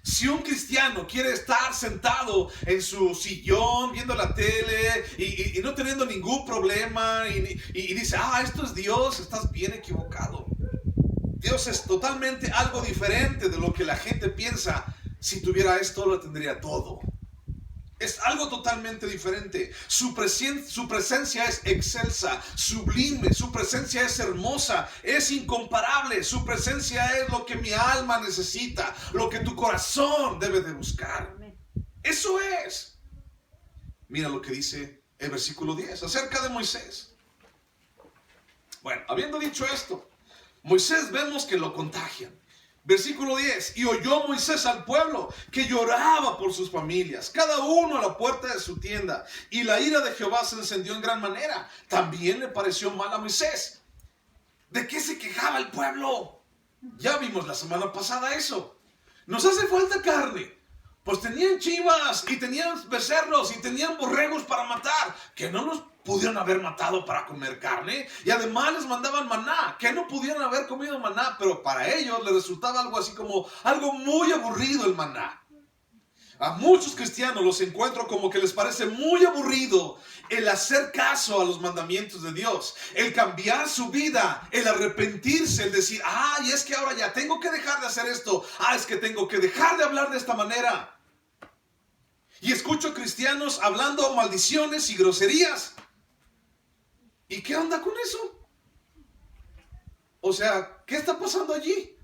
Si un cristiano quiere estar sentado en su sillón viendo la tele y no teniendo ningún problema y dice, esto es Dios, estás bien equivocado. Dios es totalmente algo diferente de lo que la gente piensa. Si tuviera esto, lo tendría todo. Es algo totalmente diferente. Su presencia es excelsa, sublime. Su presencia es hermosa, es incomparable. Su presencia es lo que mi alma necesita, lo que tu corazón debe de buscar. Eso es. Mira lo que dice el versículo 10 acerca de Moisés. Bueno, habiendo dicho esto, Moisés vemos que lo contagian. Versículo 10, y oyó Moisés al pueblo que lloraba por sus familias, cada uno a la puerta de su tienda, y la ira de Jehová se encendió en gran manera. También le pareció mal a Moisés. ¿De qué se quejaba el pueblo? Ya vimos la semana pasada eso. Nos hace falta carne. Pues tenían chivas y tenían becerros y tenían borregos para matar, que no los pudieron haber matado para comer carne, y además les mandaban maná, que no pudieron haber comido maná, pero para ellos les resultaba algo así como algo muy aburrido el maná. A muchos cristianos los encuentro como que les parece muy aburrido el hacer caso a los mandamientos de Dios, el cambiar su vida, el arrepentirse, el decir, y es que ahora ya tengo que dejar de hacer esto, es que tengo que dejar de hablar de esta manera. Y escucho cristianos hablando maldiciones y groserías. ¿Y qué onda con eso? O sea, ¿qué está pasando allí?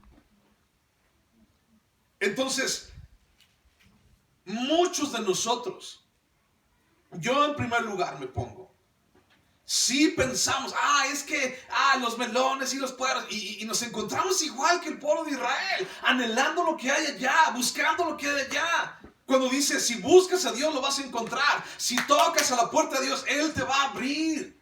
Entonces, muchos de nosotros, yo en primer lugar me pongo, si pensamos, es que los melones y los puerros, y nos encontramos igual que el pueblo de Israel, anhelando lo que hay allá, buscando lo que hay allá. Cuando dice, si buscas a Dios lo vas a encontrar, si tocas a la puerta de Dios, Él te va a abrir.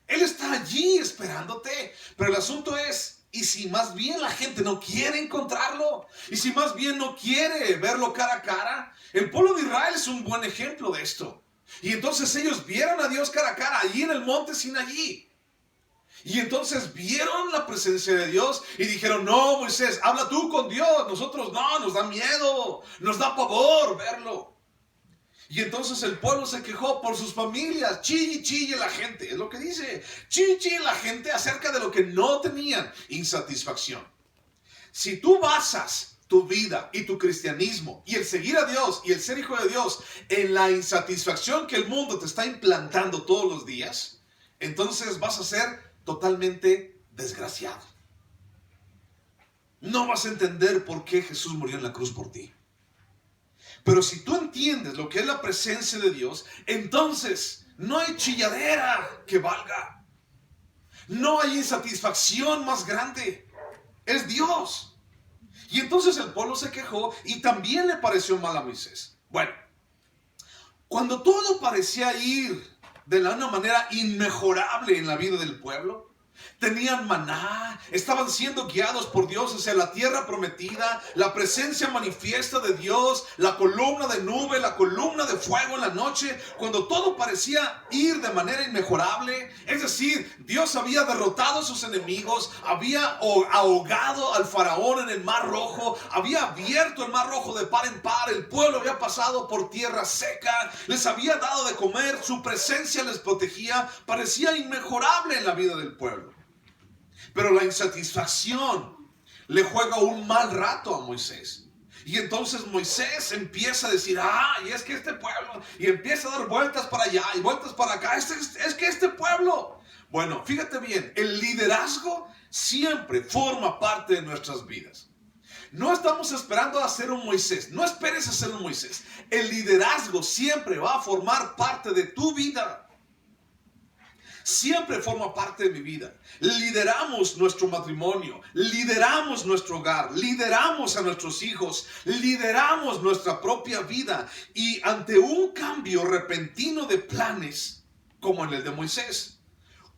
Él está allí esperándote. Pero el asunto es, ¿y si más bien la gente no quiere encontrarlo? ¿Y si más bien no quiere verlo cara a cara? El pueblo de Israel es un buen ejemplo de esto. Y entonces ellos vieron a Dios cara a cara, allí en el monte Sinaí. Y entonces vieron la presencia de Dios y dijeron, no, Moisés, habla tú con Dios. Nosotros no, nos da miedo, nos da pavor verlo. Y entonces el pueblo se quejó por sus familias. Chille la gente, es lo que dice. Chille la gente acerca de lo que no tenían, insatisfacción. Si tú basas tu vida y tu cristianismo y el seguir a Dios y el ser hijo de Dios en la insatisfacción que el mundo te está implantando todos los días, entonces vas a ser totalmente desgraciado. No vas a entender por qué Jesús murió en la cruz por ti. Pero si tú entiendes lo que es la presencia de Dios, entonces no hay chilladera que valga. No hay insatisfacción más grande. Es Dios. Y entonces el pueblo se quejó y también le pareció mal a Moisés. Bueno, Cuando todo parecía ir de una manera inmejorable en la vida del pueblo, tenían maná, estaban siendo guiados por Dios hacia la tierra prometida, la presencia manifiesta de Dios, la columna de nube, la columna de fuego en la noche, cuando todo parecía ir de manera inmejorable, es decir, Dios había derrotado a sus enemigos, había ahogado al faraón en el mar rojo, había abierto el mar rojo de par en par, el pueblo había pasado por tierra seca, les había dado de comer, su presencia les protegía, parecía inmejorable en la vida del pueblo. Pero la insatisfacción le juega un mal rato a Moisés. Y entonces Moisés empieza a decir, y es que este pueblo, y empieza a dar vueltas para allá y vueltas para acá, es que este pueblo. Bueno, fíjate bien, el liderazgo siempre forma parte de nuestras vidas. No estamos esperando a ser un Moisés, no esperes a ser un Moisés. El liderazgo siempre va a formar parte de tu vida. Siempre forma parte de mi vida. Lideramos nuestro matrimonio, lideramos nuestro hogar, lideramos a nuestros hijos, lideramos nuestra propia vida. Y ante un cambio repentino de planes, como en el de Moisés,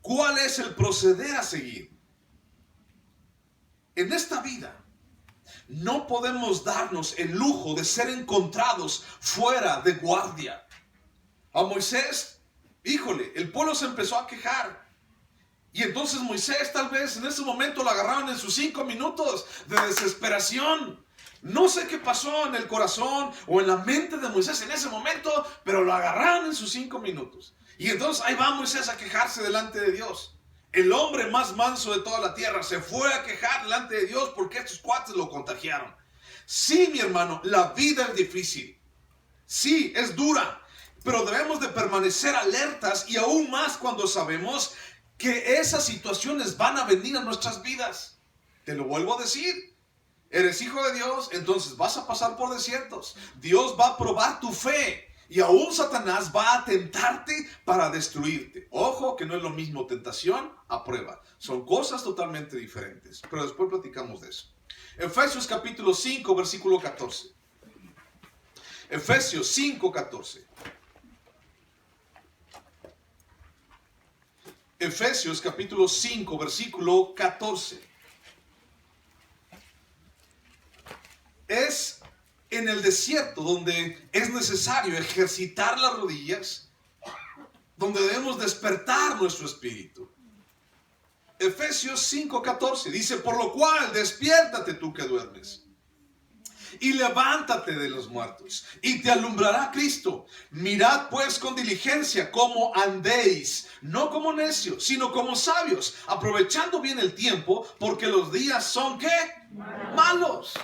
¿cuál es el proceder a seguir? En esta vida no podemos darnos el lujo de ser encontrados fuera de guardia. A Moisés, híjole, el pueblo se empezó a quejar. Y entonces Moisés tal vez en ese momento lo agarraron en sus 5 minutos de desesperación. No sé qué pasó en el corazón o en la mente de Moisés en ese momento, pero lo agarraron en sus 5 minutos. Y entonces ahí va Moisés a quejarse delante de Dios. El hombre más manso de toda la tierra se fue a quejar delante de Dios porque estos cuates lo contagiaron. Sí, mi hermano, la vida es difícil. Sí, es dura. Pero debemos de permanecer alertas y aún más cuando sabemos que esas situaciones van a venir a nuestras vidas. Te lo vuelvo a decir. Eres hijo de Dios, entonces vas a pasar por desiertos. Dios va a probar tu fe y aún Satanás va a tentarte para destruirte. Ojo que no es lo mismo tentación a prueba. Son cosas totalmente diferentes. Pero después platicamos de eso. Efesios capítulo 5, versículo 14. Efesios 5, 14. Efesios capítulo 5, versículo 14. Es en el desierto donde es necesario ejercitar las rodillas, donde debemos despertar nuestro espíritu. Efesios 5, 14 dice, por lo cual despiértate tú que duermes y levántate de los muertos, y te alumbrará Cristo. Mirad pues con diligencia cómo andéis, no como necios, sino como sabios, aprovechando bien el tiempo, porque los días son ¿qué? Malos.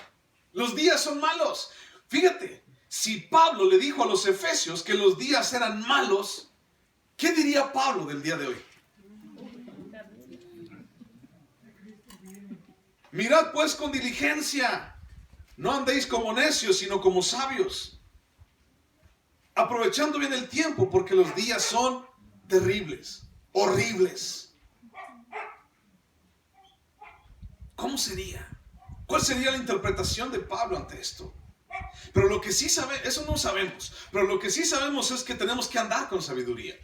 Los días son malos. Fíjate, si Pablo le dijo a los efesios que los días eran malos, ¿qué diría Pablo del día de hoy? Mirad pues con diligencia. No andéis como necios, sino como sabios. Aprovechando bien el tiempo, porque los días son terribles, horribles. ¿Cómo sería? ¿Cuál sería la interpretación de Pablo ante esto? Pero lo que sí sabemos, eso no sabemos, pero lo que sí sabemos es que tenemos que andar con sabiduría.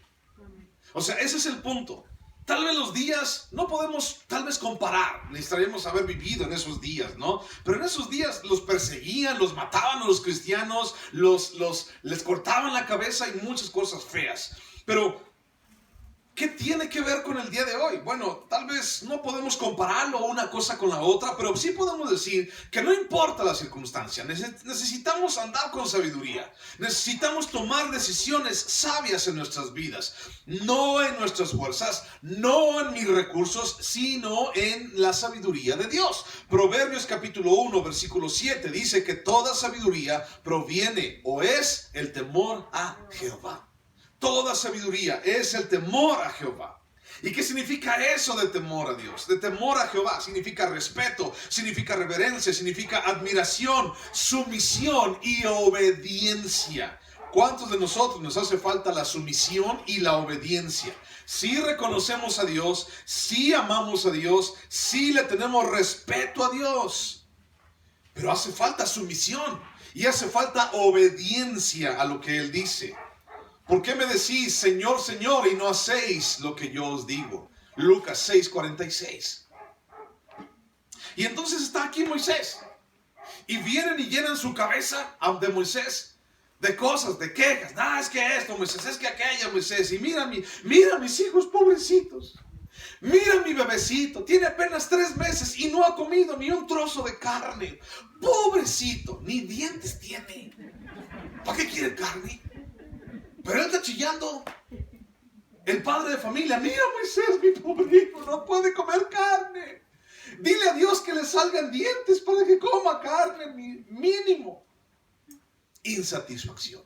O sea, ese es el punto. Tal vez los días, no podemos tal vez comparar, necesitaríamos haber vivido en esos días, ¿no? Pero en esos días los perseguían, los mataban a los cristianos, les cortaban la cabeza y muchas cosas feas. Pero, ¿qué tiene que ver con el día de hoy? Bueno, tal vez no podemos compararlo una cosa con la otra, pero sí podemos decir que no importa la circunstancia, necesitamos andar con sabiduría, necesitamos tomar decisiones sabias en nuestras vidas, no en nuestras fuerzas, no en mis recursos, sino en la sabiduría de Dios. Proverbios capítulo 1, versículo 7 dice que toda sabiduría proviene o es el temor a Jehová. Toda sabiduría es el temor a Jehová. ¿Y qué significa eso de temor a Dios? De temor a Jehová significa respeto, significa reverencia, significa admiración, sumisión y obediencia. ¿Cuántos de nosotros nos hace falta la sumisión y la obediencia? Sí reconocemos a Dios, sí amamos a Dios, sí le tenemos respeto a Dios, pero hace falta sumisión y hace falta obediencia a lo que Él dice. ¿Por qué me decís, Señor, Señor, y no hacéis lo que yo os digo? Lucas 6:46. Y entonces está aquí Moisés. Y vienen y llenan su cabeza de Moisés de cosas, de quejas. Es que esto, Moisés, es que aquella, Moisés. Y mira mis hijos pobrecitos. Mira mi bebecito, tiene apenas 3 meses y no ha comido ni un trozo de carne. Pobrecito, ni dientes tiene. ¿Para qué quiere carne? Pero él está chillando. El padre de familia, mira Moisés, mi pobre hijo, no puede comer carne. Dile a Dios que le salgan dientes para que coma carne mínimo. Insatisfacción.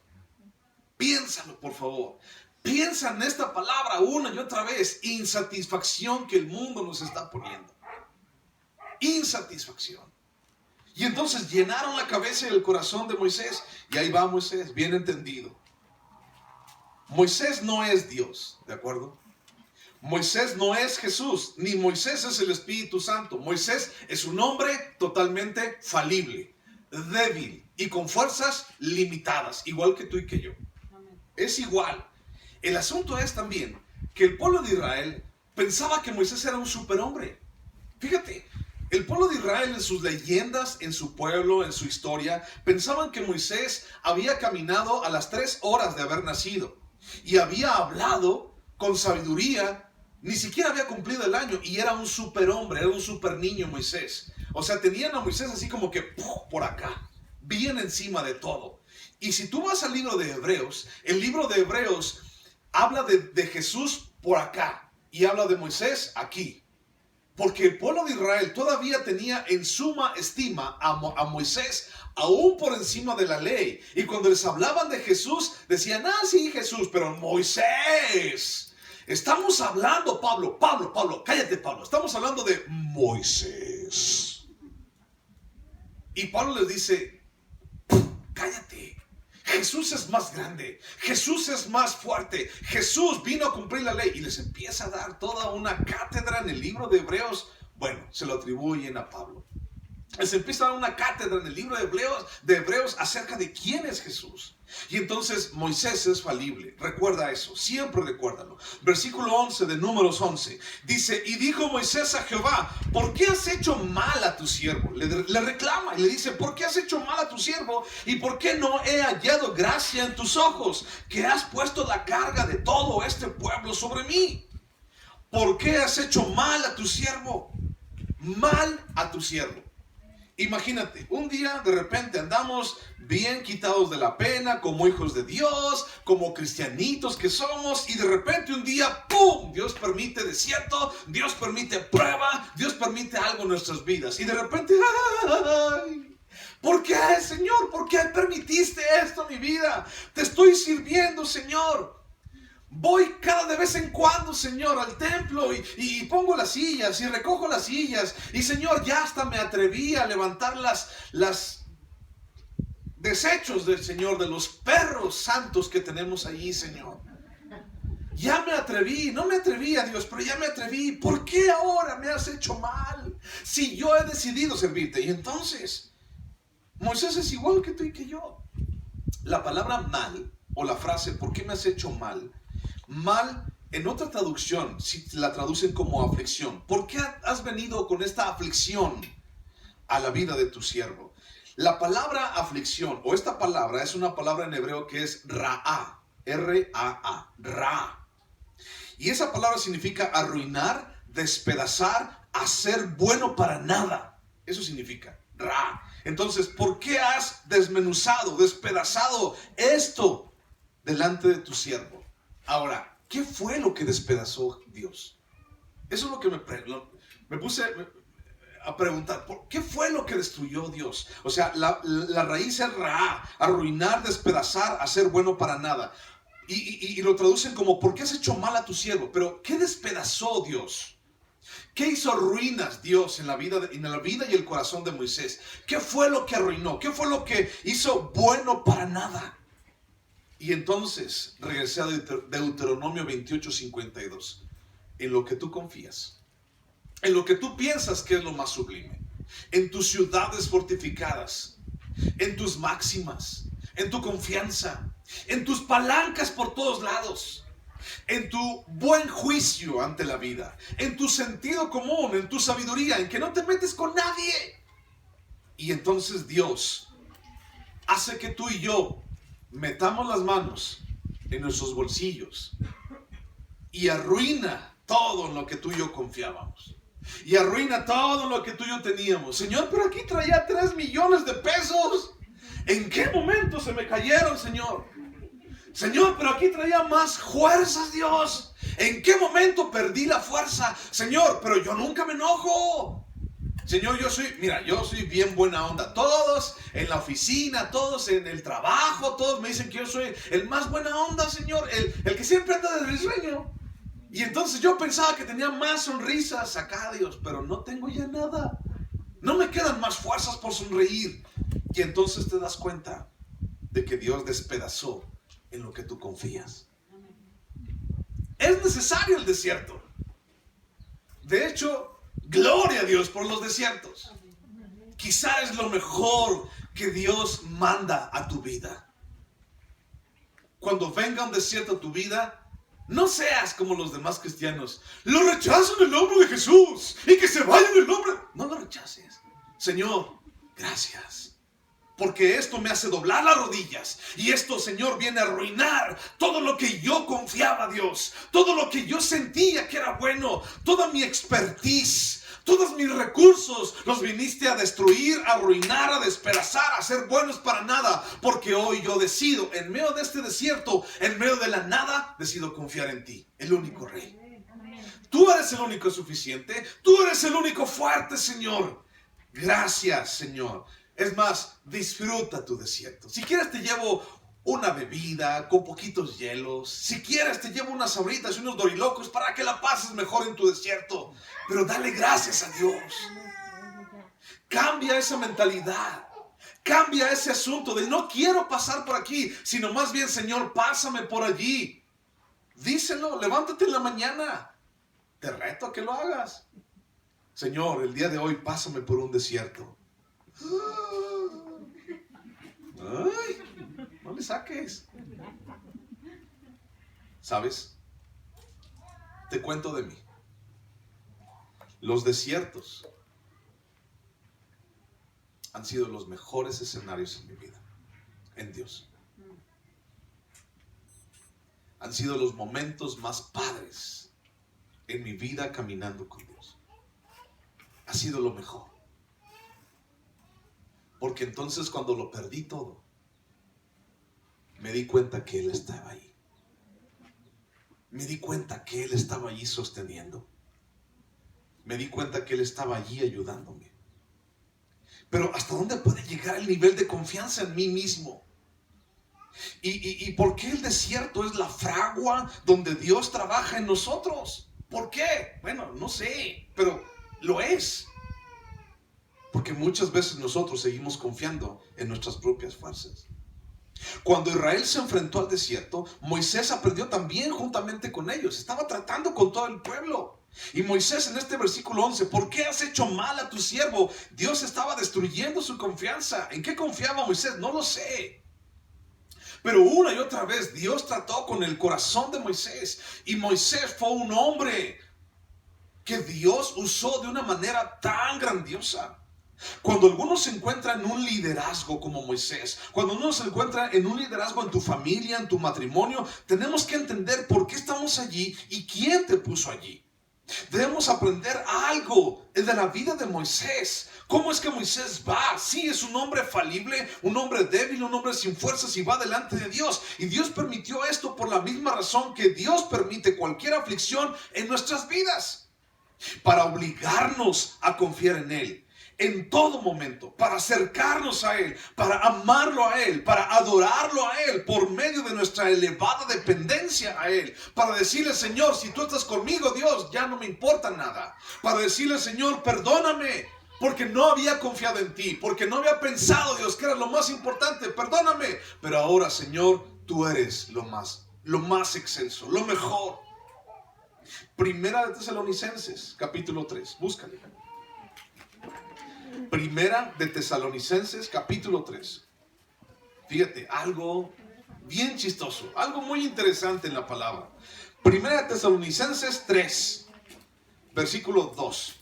Piénsalo, por favor. Piensa en esta palabra una y otra vez. Insatisfacción que el mundo nos está poniendo. Insatisfacción. Y entonces llenaron la cabeza y el corazón de Moisés. Y ahí va Moisés, bien entendido. Moisés no es Dios, ¿de acuerdo? Moisés no es Jesús, ni Moisés es el Espíritu Santo. Moisés es un hombre totalmente falible, débil y con fuerzas limitadas, igual que tú y que yo. Es igual. El asunto es también que el pueblo de Israel pensaba que Moisés era un superhombre. Fíjate, el pueblo de Israel en sus leyendas, en su pueblo, en su historia, pensaban que Moisés había caminado a las 3 horas de haber nacido y había hablado con sabiduría, ni siquiera había cumplido el año y era un superhombre, era un super niño Moisés. O sea, tenían a Moisés así como que por acá, bien encima de todo. Y si tú vas al libro de Hebreos, el libro de Hebreos habla de Jesús por acá y habla de Moisés aquí. Porque el pueblo de Israel todavía tenía en suma estima a Moisés, aún por encima de la ley. Y cuando les hablaban de Jesús, decían, sí, Jesús, pero Moisés. Estamos hablando, Pablo, cállate, Pablo. Estamos hablando de Moisés. Y Pablo les dice, cállate. Jesús es más grande, Jesús es más fuerte, Jesús vino a cumplir la ley y les empieza a dar toda una cátedra en el libro de Hebreos. Bueno, se lo atribuyen a Pablo. Les empieza a dar una cátedra en el libro de Hebreos acerca de quién es Jesús. Y entonces Moisés es falible. Recuerda eso, siempre recuérdalo. Versículo 11 de Números 11 dice, y dijo Moisés a Jehová, ¿por qué has hecho mal a tu siervo? Le reclama y le dice, ¿por qué has hecho mal a tu siervo? ¿Y por qué no he hallado gracia en tus ojos? Que has puesto la carga de todo este pueblo sobre mí. ¿Por qué has hecho mal a tu siervo? Mal a tu siervo. Imagínate, un día de repente andamos bien quitados de la pena, como hijos de Dios, como cristianitos que somos, y de repente un día, ¡pum!, Dios permite desierto, Dios permite prueba, Dios permite algo en nuestras vidas. Y de repente, ¡ay! ¿Por qué, Señor? ¿Por qué permitiste esto en mi vida? Te estoy sirviendo, Señor. Voy cada de vez en cuando, Señor, al templo y pongo las sillas y recojo las sillas. Y, Señor, ya hasta me atreví a levantar las desechos del Señor, de los perros santos que tenemos allí, Señor. Ya me atreví, no me atreví a Dios, pero ya me atreví. ¿Por qué ahora me has hecho mal? Si yo he decidido servirte. Y entonces, Moisés es igual que tú y que yo. La palabra mal, o la frase, ¿por qué me has hecho mal? Mal, en otra traducción, si la traducen como aflicción. ¿Por qué has venido con esta aflicción a la vida de tu siervo? La palabra aflicción, o esta palabra, es una palabra en hebreo que es ra'a, R-A-A, ra. Y esa palabra significa arruinar, despedazar, hacer bueno para nada. Eso significa ra. Entonces, ¿por qué has desmenuzado, despedazado esto delante de tu siervo? Ahora, ¿qué fue lo que despedazó Dios? Eso es lo que me puse a preguntar. ¿Qué fue lo que destruyó Dios? O sea, la raíz es ra, arruinar, despedazar, hacer bueno para nada. Y lo traducen como, ¿por qué has hecho mal a tu siervo? Pero, ¿qué despedazó Dios? ¿Qué hizo ruinas Dios en la vida y el corazón de Moisés? ¿Qué fue lo que arruinó? ¿Qué fue lo que hizo bueno para nada? Y entonces regresé a Deuteronomio 28:52. En lo que tú confías, en lo que tú piensas que es lo más sublime, en tus ciudades fortificadas, en tus máximas, en tu confianza, en tus palancas por todos lados, en tu buen juicio ante la vida, en tu sentido común, en tu sabiduría, en que no te metes con nadie. Y entonces Dios hace que tú y yo metamos las manos en nuestros bolsillos y arruina todo en lo que tú y yo confiábamos. Y arruina todo lo que tú y yo teníamos. Señor, pero aquí traía 3 millones de pesos. ¿En qué momento se me cayeron, Señor? Señor, pero aquí traía más fuerzas, Dios. ¿En qué momento perdí la fuerza? Señor, pero yo nunca me enojo. Señor, yo soy bien buena onda. Todos en la oficina, todos en el trabajo, todos me dicen que yo soy el más buena onda, Señor. El que siempre anda de risueño. Y entonces yo pensaba que tenía más sonrisas acá, Dios, pero no tengo ya nada. No me quedan más fuerzas por sonreír. Y entonces te das cuenta de que Dios despedazó en lo que tú confías. Es necesario el desierto. De hecho, gloria a Dios por los desiertos. Quizá es lo mejor que Dios manda a tu vida. Cuando venga un desierto a tu vida, no seas como los demás cristianos. Lo rechazo en el nombre de Jesús y que se vaya en el nombre. No lo rechaces. Señor, gracias. Porque esto me hace doblar las rodillas. Y esto, Señor, viene a arruinar todo lo que yo confiaba, Dios. Todo lo que yo sentía que era bueno. Toda mi expertise. Todos mis recursos los viniste a destruir, a arruinar, a despedazar, a ser buenos para nada. Porque hoy yo decido, en medio de este desierto, en medio de la nada, decido confiar en ti, el único Rey. Tú eres el único suficiente. Tú eres el único fuerte, Señor. Gracias, Señor. Es más, disfruta tu desierto. Si quieres te llevo una bebida con poquitos hielos. Si quieres te llevo unas sabritas y unos dorilocos para que la pases mejor en tu desierto. Pero dale gracias a Dios. Cambia esa mentalidad. Cambia ese asunto de no quiero pasar por aquí, sino más bien, Señor, pásame por allí. Díselo, levántate en la mañana. Te reto a que lo hagas. Señor, el día de hoy pásame por un desierto. Ay, no le saques. ¿Sabes? Te cuento de mí. Los desiertos han sido los mejores escenarios en mi vida, en Dios. Han sido los momentos más padres en mi vida caminando con Dios. Ha sido lo mejor. Porque entonces cuando lo perdí todo, me di cuenta que Él estaba ahí. Me di cuenta que Él estaba allí sosteniendo. Me di cuenta que Él estaba allí ayudándome. Pero ¿hasta dónde puede llegar el nivel de confianza en mí mismo? ¿Y por qué el desierto es la fragua donde Dios trabaja en nosotros? ¿Por qué? Bueno, no sé, pero lo es. Porque muchas veces nosotros seguimos confiando en nuestras propias fuerzas. Cuando Israel se enfrentó al desierto, Moisés aprendió también juntamente con ellos. Estaba tratando con todo el pueblo. Y Moisés en este versículo 11, ¿por qué has hecho mal a tu siervo? Dios estaba destruyendo su confianza. ¿En qué confiaba Moisés? No lo sé. Pero una y otra vez Dios trató con el corazón de Moisés. Y Moisés fue un hombre que Dios usó de una manera tan grandiosa. Cuando alguno se encuentra en un liderazgo como Moisés, cuando uno se encuentra en un liderazgo en tu familia, en tu matrimonio, tenemos que entender por qué estamos allí y quién te puso allí. Debemos aprender algo de la vida de Moisés. ¿Cómo es que Moisés va? Sí, es un hombre falible, un hombre débil, un hombre sin fuerzas y va delante de Dios. Y Dios permitió esto por la misma razón que Dios permite cualquier aflicción en nuestras vidas. Para obligarnos a confiar en Él. En todo momento, para acercarnos a Él, para amarlo a Él, para adorarlo a Él, por medio de nuestra elevada dependencia a Él, para decirle, Señor, si tú estás conmigo, Dios, ya no me importa nada, para decirle, Señor, perdóname, porque no había confiado en ti, porque no había pensado, Dios, que era lo más importante, perdóname, pero ahora, Señor, tú eres lo más excelso, lo mejor. Primera de Tesalonicenses, capítulo 3, búscale. Primera de Tesalonicenses, capítulo 3. Fíjate, algo bien chistoso, algo muy interesante en la palabra. Primera Tesalonicenses 3, versículo 2.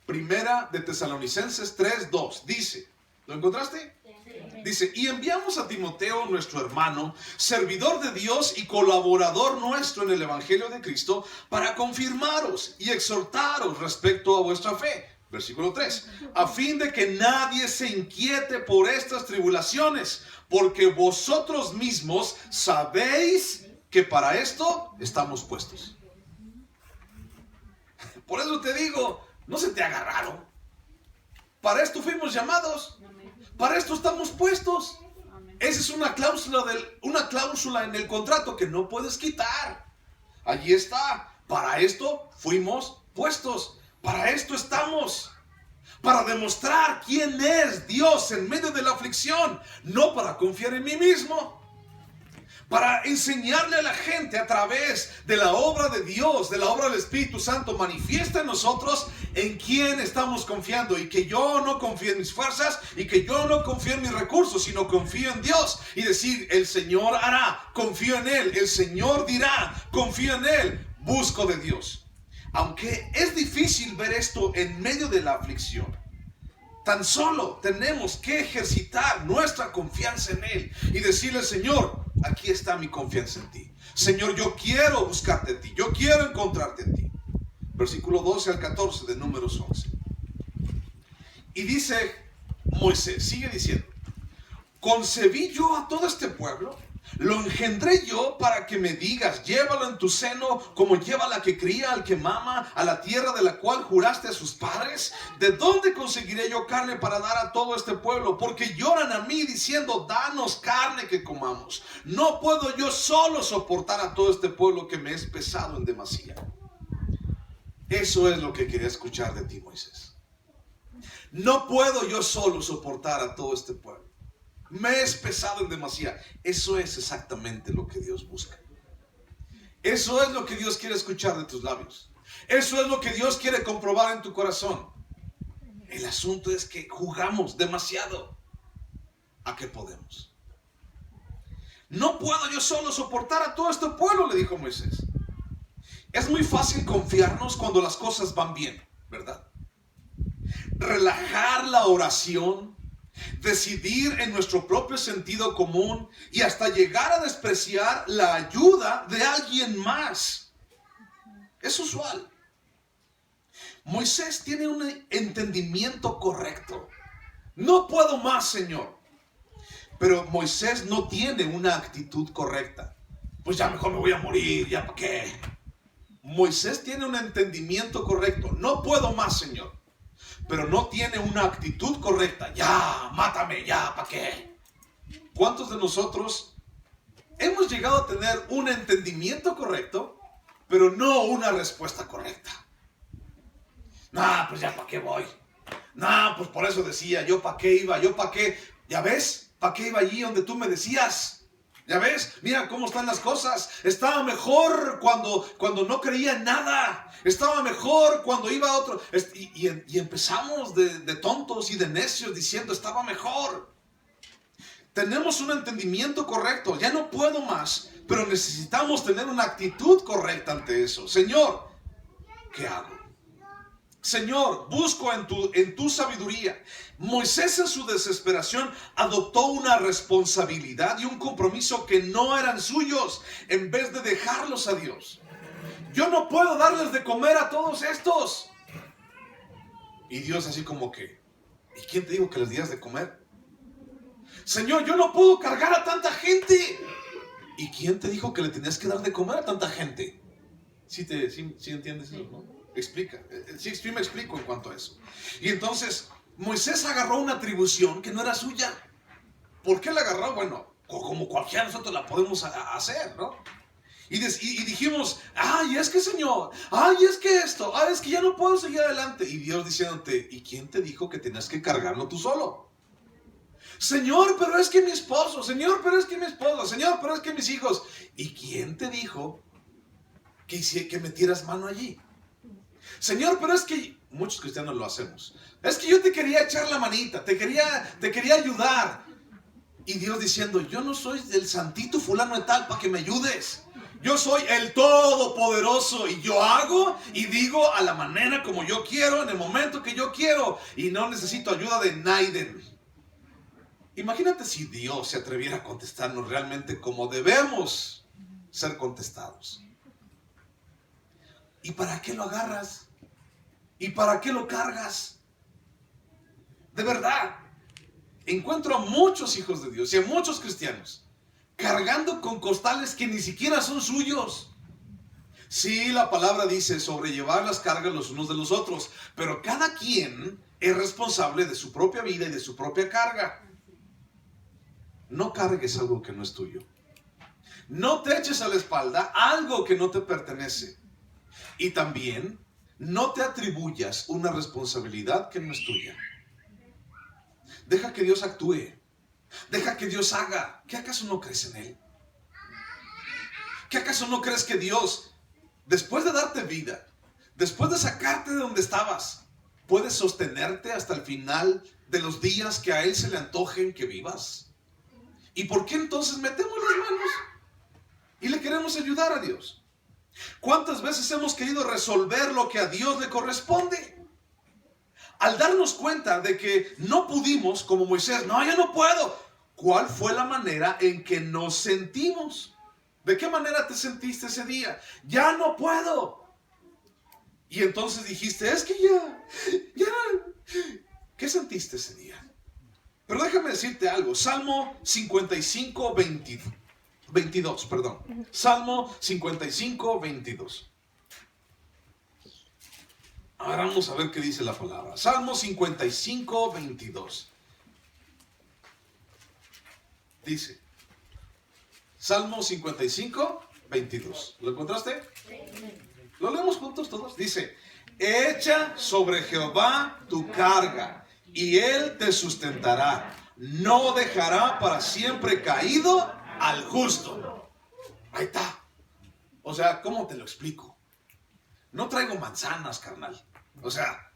Primera de Tesalonicenses 3, 2. Dice, ¿lo encontraste? Dice, y enviamos a Timoteo, nuestro hermano, servidor de Dios y colaborador nuestro en el Evangelio de Cristo, para confirmaros y exhortaros respecto a vuestra fe. Versículo 3, a fin de que nadie se inquiete por estas tribulaciones, porque vosotros mismos sabéis que para esto estamos puestos. Por eso te digo, no se te haga raro. Para esto fuimos llamados. Para esto estamos puestos. Esa es una cláusula en el contrato que no puedes quitar. Allí está. Para esto fuimos puestos. Para esto estamos. Para demostrar quién es Dios en medio de la aflicción. No para confiar en mí mismo. Para enseñarle a la gente a través de la obra de Dios, de la obra del Espíritu Santo, manifiesta en nosotros en quién estamos confiando, y que yo no confío en mis fuerzas y que yo no confío en mis recursos, sino confío en Dios, y decir, el Señor hará, confío en Él, el Señor dirá, confío en Él, busco de Dios. Aunque es difícil ver esto en medio de la aflicción, tan solo tenemos que ejercitar nuestra confianza en Él y decirle, Señor, aquí está mi confianza en ti. Señor, yo quiero buscarte en ti. Yo quiero encontrarte en ti. Versículo 12 al 14 de Números 11. Y dice Moisés, sigue diciendo, concebí yo a todo este pueblo, lo engendré yo para que me digas, llévalo en tu seno como lleva la que cría al que mama, a la tierra de la cual juraste a sus padres. ¿De dónde conseguiré yo carne para dar a todo este pueblo? Porque lloran a mí diciendo, danos carne que comamos. No puedo yo solo soportar a todo este pueblo que me es pesado en demasía. Eso es lo que quería escuchar de ti, Moisés. No puedo yo solo soportar a todo este pueblo. Me es pesado en demasía. Eso es exactamente lo que Dios busca. Eso es lo que Dios quiere escuchar de tus labios. Eso es lo que Dios quiere comprobar en tu corazón. El asunto es que jugamos demasiado a que podemos. No puedo yo solo soportar a todo este pueblo, le dijo Moisés. Es muy fácil confiarnos cuando las cosas van bien, ¿verdad? Relajar la oración, decidir en nuestro propio sentido común y hasta llegar a despreciar la ayuda de alguien más. Es usual. Moisés tiene un entendimiento correcto. No puedo más, Señor. Pero Moisés no tiene una actitud correcta. Pues ya mejor me voy a morir, ¿ya para qué? Moisés tiene un entendimiento correcto. No puedo más, Señor. Pero no tiene una actitud correcta. Ya, mátame, ya, ¿para qué? ¿Cuántos de nosotros hemos llegado a tener un entendimiento correcto, pero no una respuesta correcta? Nah, pues ya, ¿para qué voy? Nah, pues por eso decía, yo ¿para qué iba? Yo ¿para qué? ¿Ya ves? ¿Para qué iba allí donde tú me decías? ¿Ya ves? Mira cómo están las cosas. Estaba mejor cuando no creía en nada. Estaba mejor cuando iba a otro. Y empezamos de tontos y de necios diciendo estaba mejor. Tenemos un entendimiento correcto. Ya no puedo más. Pero necesitamos tener una actitud correcta ante eso. Señor, ¿qué hago? Señor, busco en tu sabiduría. Moisés en su desesperación adoptó una responsabilidad y un compromiso que no eran suyos en vez de dejarlos a Dios. Yo no puedo darles de comer a todos estos. Y Dios así como que, ¿y quién te dijo que les dieras de comer? Señor, yo no puedo cargar a tanta gente. ¿Y quién te dijo que le tenías que dar de comer a tanta gente? ¿Sí entiendes eso, no? Explica, sí me explico en cuanto a eso. Y entonces Moisés agarró una atribución que no era suya. ¿Por qué la agarró? Bueno, como cualquiera de nosotros la podemos hacer, ¿no? Y dijimos, ay, es que Señor, ay, es que esto, ay, es que ya no puedo seguir adelante. Y Dios diciéndote, ¿y quién te dijo que tenías que cargarlo tú solo? Señor, pero es que mi esposo, Señor, pero es que mi esposa, Señor, pero es que mis hijos. ¿Y quién te dijo que metieras mano allí? Señor, pero es que muchos cristianos lo hacemos. Es que yo te quería echar la manita, te quería ayudar. Y Dios diciendo, yo no soy el santito fulano de tal para que me ayudes. Yo soy el todopoderoso y yo hago y digo a la manera como yo quiero, en el momento que yo quiero, y no necesito ayuda de nadie. Imagínate si Dios se atreviera a contestarnos realmente como debemos ser contestados. ¿Y para qué lo agarras? ¿Y para qué lo cargas? De verdad, encuentro a muchos hijos de Dios y a muchos cristianos cargando con costales que ni siquiera son suyos. Sí, la palabra dice sobrellevar las cargas los unos de los otros, pero cada quien es responsable de su propia vida y de su propia carga. No cargues algo que no es tuyo. No te eches a la espalda algo que no te pertenece. Y también no te atribuyas una responsabilidad que no es tuya. Deja que Dios actúe. Deja que Dios haga. ¿Qué acaso no crees en Él? ¿Qué acaso no crees que Dios, después de darte vida, después de sacarte de donde estabas, puede sostenerte hasta el final de los días que a Él se le antojen que vivas? ¿Y por qué entonces metemos las manos y le queremos ayudar a Dios? ¿Cuántas veces hemos querido resolver lo que a Dios le corresponde? Al darnos cuenta de que no pudimos, como Moisés, no, yo no puedo. ¿Cuál fue la manera en que nos sentimos? ¿De qué manera te sentiste ese día? Ya no puedo. Y entonces dijiste, es que ya. ¿Qué sentiste ese día? Pero déjame decirte algo. Salmo 55, 22, perdón. Salmo 55, 22. Ahora vamos a ver qué dice la palabra. Salmo 55, 22. Dice, Salmo 55, 22. ¿Lo encontraste? ¿Lo leemos juntos todos? Dice, echa sobre Jehová tu carga y Él te sustentará. No dejará para siempre caído al justo. Ahí está. O sea, ¿cómo te lo explico? No traigo manzanas, carnal. O sea,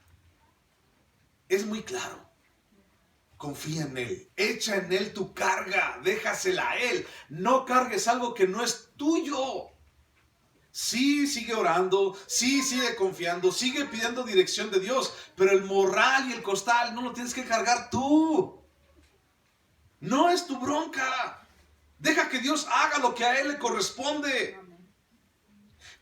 es muy claro. Confía en Él. Echa en Él tu carga. Déjasela a Él. No cargues algo que no es tuyo. Sí, sigue orando. Sí, sigue confiando. Sigue pidiendo dirección de Dios. Pero el morral y el costal no lo tienes que cargar tú. No es tu bronca. Deja que Dios haga lo que a Él le corresponde.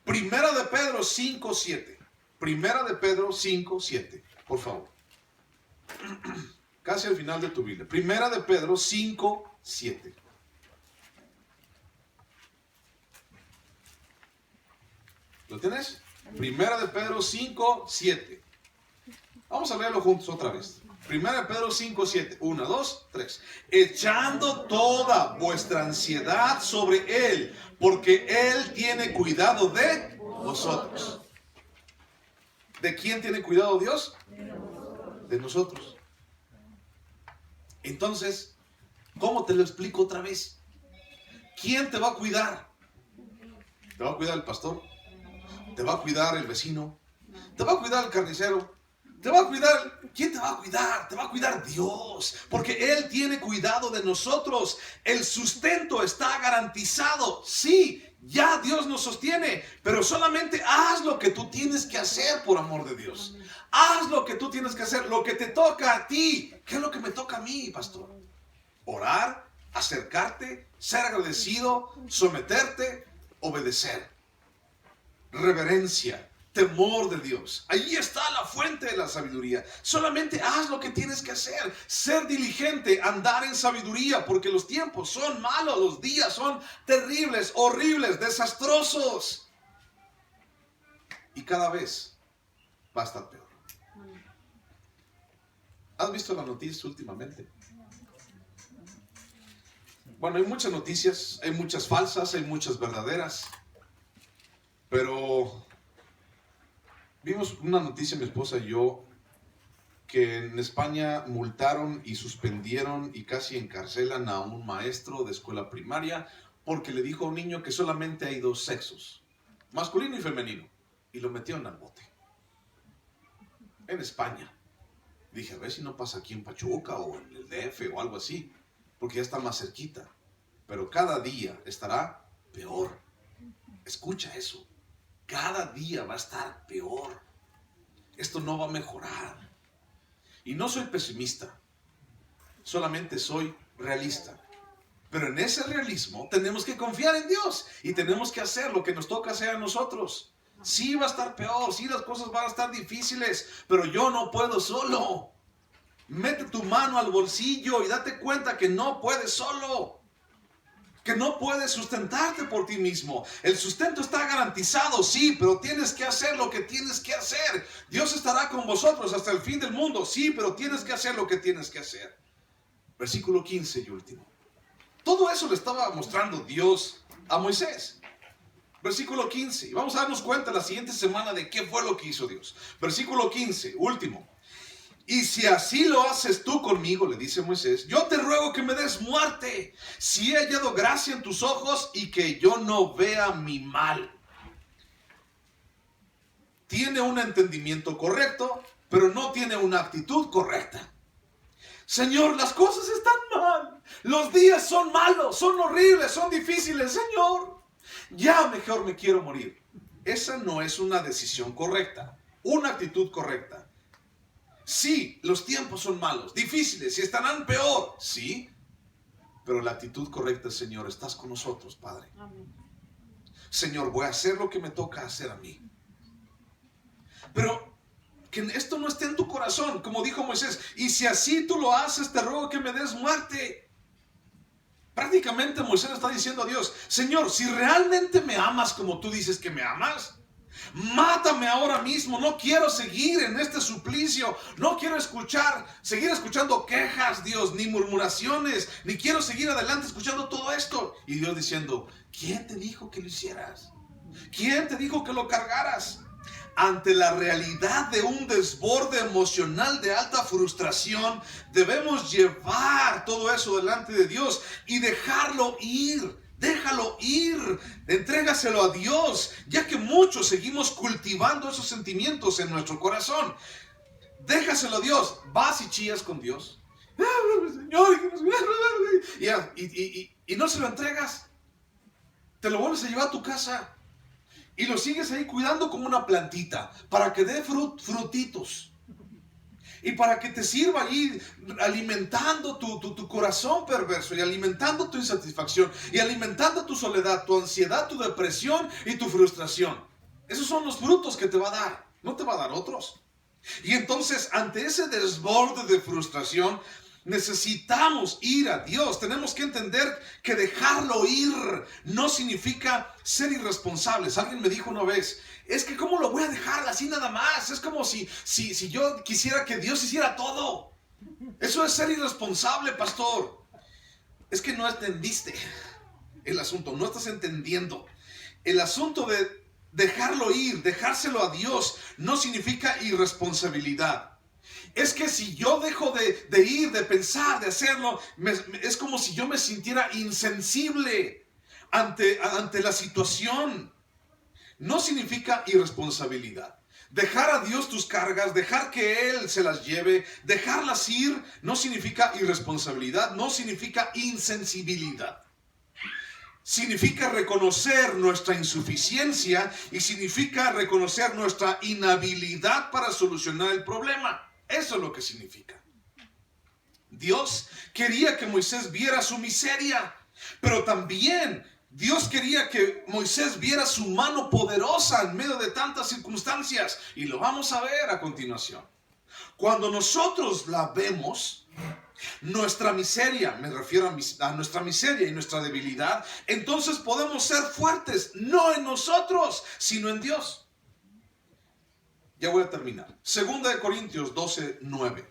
Primera de Pedro 5, 7. Primera de Pedro 5, 7. Por favor. Casi al final de tu Biblia. Primera de Pedro 5, 7. ¿Lo tienes? Primera de Pedro 5, 7. Vamos a leerlo juntos otra vez. Primera de Pedro 5, 7. 1, 2, 3. Echando toda vuestra ansiedad sobre Él, porque Él tiene cuidado de vosotros. ¿De quién tiene cuidado Dios? De nosotros. Entonces, ¿cómo te lo explico otra vez? ¿Quién te va a cuidar? ¿Te va a cuidar el pastor? ¿Te va a cuidar el vecino? ¿Te va a cuidar el carnicero? ¿Te va a cuidar? ¿Quién te va a cuidar? Te va a cuidar Dios, porque Él tiene cuidado de nosotros. El sustento está garantizado. Sí, ya Dios nos sostiene, pero solamente haz lo que tú tienes que hacer por amor de Dios. Haz lo que tú tienes que hacer, lo que te toca a ti. ¿Qué es lo que me toca a mí, pastor? Orar, acercarte, ser agradecido, someterte, obedecer. Reverencia, temor de Dios. Ahí está la fuente de la sabiduría. Solamente haz lo que tienes que hacer. Ser diligente, andar en sabiduría, porque los tiempos son malos, los días son terribles, horribles, desastrosos. Y cada vez va a estar peor. ¿Has visto las noticias últimamente? Bueno, hay muchas noticias, hay muchas falsas, hay muchas verdaderas. Pero vimos una noticia, mi esposa y yo, que en España multaron y suspendieron y casi encarcelan a un maestro de escuela primaria porque le dijo a un niño que solamente hay dos sexos, masculino y femenino, y lo metieron al bote. En España. Dije, a ver si no pasa aquí en Pachuca o en el DF o algo así. porque ya está más cerquita, pero cada día estará peor. Escucha eso, cada día va a estar peor. Esto no va a mejorar. Y no soy pesimista, solamente soy realista. Pero en ese realismo tenemos que confiar en Dios y tenemos que hacer lo que nos toca hacer a nosotros. Sí va a estar peor, sí las cosas van a estar difíciles, pero yo no puedo solo. Mete tu mano al bolsillo y date cuenta que no puedes solo, que no puedes sustentarte por ti mismo. El sustento está garantizado, sí, pero tienes que hacer lo que tienes que hacer. Dios estará con vosotros hasta el fin del mundo, sí, pero tienes que hacer lo que tienes que hacer. Versículo 15 y último. Todo eso le estaba mostrando Dios a Moisés. Versículo 15. Y vamos a darnos cuenta la siguiente semana de qué fue lo que hizo Dios. Versículo 15, último. Y si así lo haces tú conmigo, le dice Moisés, yo te ruego que me des muerte, si he hallado gracia en tus ojos y que yo no vea mi mal. Tiene un entendimiento correcto, pero no tiene una actitud correcta. Señor, las cosas están mal. Los días son malos, son horribles, son difíciles. Señor, ya mejor me quiero morir. Esa no es una decisión correcta, una actitud correcta. Sí, los tiempos son malos, difíciles y estarán peor. Sí, pero la actitud correcta es, Señor, estás con nosotros, Padre. Amén. Señor, voy a hacer lo que me toca hacer a mí. Pero que esto no esté en tu corazón, como dijo Moisés. Y si así tú lo haces, te ruego que me des muerte. Prácticamente Moisés está diciendo a Dios, Señor, si realmente me amas como tú dices que me amas, mátame ahora mismo. No quiero seguir en este suplicio. No quiero seguir escuchando quejas, Dios, ni murmuraciones, ni quiero seguir adelante escuchando todo esto. Y Dios diciendo, ¿quién te dijo que lo hicieras? ¿Quién te dijo que lo cargaras? Ante la realidad de un desborde emocional de alta frustración, debemos llevar todo eso delante de Dios y dejarlo ir. Déjalo ir, entrégaselo a Dios, ya que muchos seguimos cultivando esos sentimientos en nuestro corazón. Déjaselo a Dios. Vas y chillas con Dios. Señor, y no se lo entregas. Te lo vuelves a llevar a tu casa y lo sigues ahí cuidando como una plantita para que dé frutitos. Y para que te sirva allí alimentando tu corazón perverso y alimentando tu insatisfacción y alimentando tu soledad, tu ansiedad, tu depresión y tu frustración. Esos son los frutos que te va a dar, no te va a dar otros. Y entonces, ante ese desborde de frustración, necesitamos ir a Dios. Tenemos que entender que dejarlo ir no significa ser irresponsables. Alguien me dijo una vez, es que ¿cómo lo voy a dejar así nada más? Es como si yo quisiera que Dios hiciera todo. Eso es ser irresponsable, pastor. Es que no entendiste el asunto, no estás entendiendo. El asunto de dejarlo ir, dejárselo a Dios, no significa irresponsabilidad. Es que si yo dejo de ir, de pensar, de hacerlo, es como si yo me sintiera insensible ante la situación. No significa irresponsabilidad. Dejar a Dios tus cargas, dejar que Él se las lleve, dejarlas ir, no significa irresponsabilidad, no significa insensibilidad. Significa reconocer nuestra insuficiencia y significa reconocer nuestra inhabilidad para solucionar el problema. Eso es lo que significa. Dios quería que Moisés viera su miseria, pero también Dios quería que Moisés viera su mano poderosa en medio de tantas circunstancias. Y lo vamos a ver a continuación. Cuando nosotros la vemos, nuestra miseria, me refiero a nuestra miseria y nuestra debilidad, entonces podemos ser fuertes, no en nosotros, sino en Dios. Ya voy a terminar. Segunda de Corintios 12:9.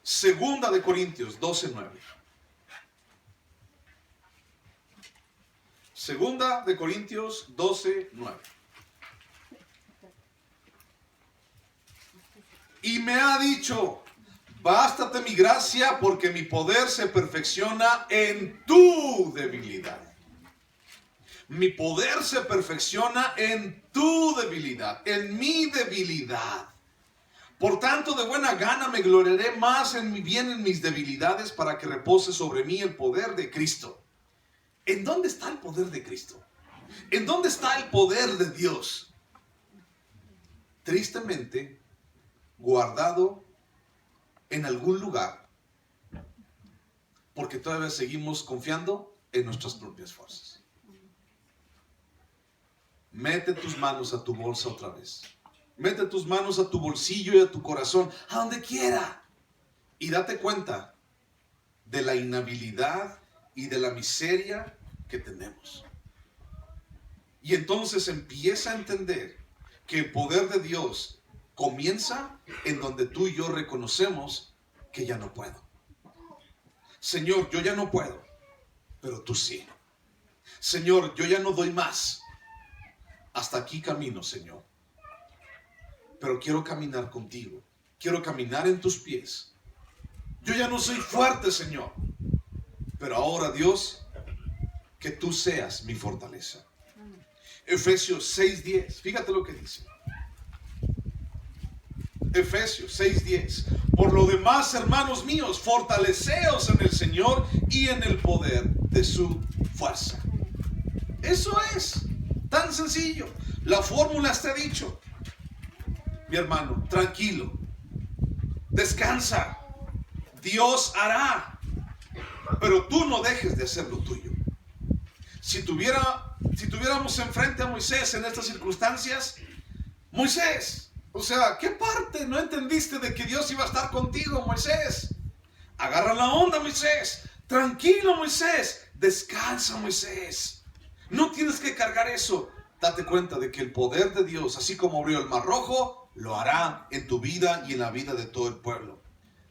Segunda de Corintios 12:9. Segunda de Corintios 12:9. Y me ha dicho, bástate mi gracia porque mi poder se perfecciona en tu debilidad. Mi poder se perfecciona en tu debilidad, en mi debilidad. Por tanto, de buena gana me gloriaré más en mi bien en mis debilidades, para que repose sobre mí el poder de Cristo. ¿En dónde está el poder de Cristo? ¿En dónde está el poder de Dios? Tristemente, guardado en algún lugar, porque todavía seguimos confiando en nuestras propias fuerzas. Mete tus manos a tu bolsa otra vez. Mete tus manos a tu bolsillo y a tu corazón, a donde quiera. Y date cuenta de la inhabilidad y de la miseria que tenemos. Y entonces empieza a entender que el poder de Dios comienza en donde tú y yo reconocemos que ya no puedo. Señor, yo ya no puedo, pero tú sí. Señor, yo ya no doy más. Hasta aquí camino, Señor. Pero quiero caminar contigo. Quiero caminar en tus pies. Yo ya no soy fuerte, Señor. Pero ahora, Dios, que tú seas mi fortaleza. Efesios 6:10. Fíjate lo que dice. Efesios 6:10. Por lo demás, hermanos míos, fortaleceos en el Señor y en el poder de su fuerza. Eso es tan sencillo. La fórmula está dicho. Mi hermano, tranquilo, descansa, Dios hará, pero tú no dejes de hacer lo tuyo. Si tuviéramos enfrente a Moisés en estas circunstancias, Moisés, o sea, ¿qué parte no entendiste de que Dios iba a estar contigo, Moisés? Agarra la onda, Moisés, tranquilo, Moisés, descansa, Moisés, no tienes que cargar eso. Date cuenta de que el poder de Dios, así como abrió el Mar Rojo, lo hará en tu vida y en la vida de todo el pueblo.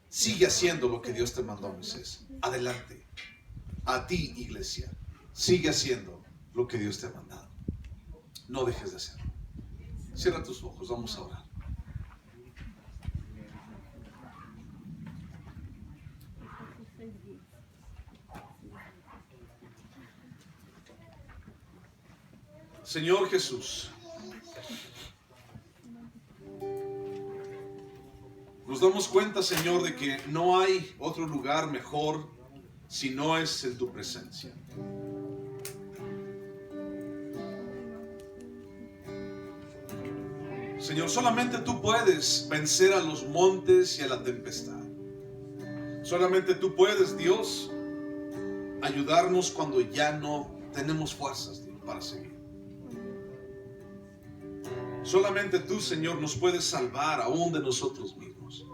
Sigue haciendo lo que Dios te mandó, Moisés. Adelante. A ti, iglesia, sigue haciendo lo que Dios te ha mandado. No dejes de hacerlo. Cierra tus ojos, vamos a orar. Señor Jesús, nos damos cuenta, Señor, de que no hay otro lugar mejor si no es en tu presencia. Señor, solamente tú puedes vencer a los montes y a la tempestad. Solamente tú puedes, Dios, ayudarnos cuando ya no tenemos fuerzas, Dios, para seguir. Solamente tú, Señor, nos puedes salvar aún de nosotros mismos.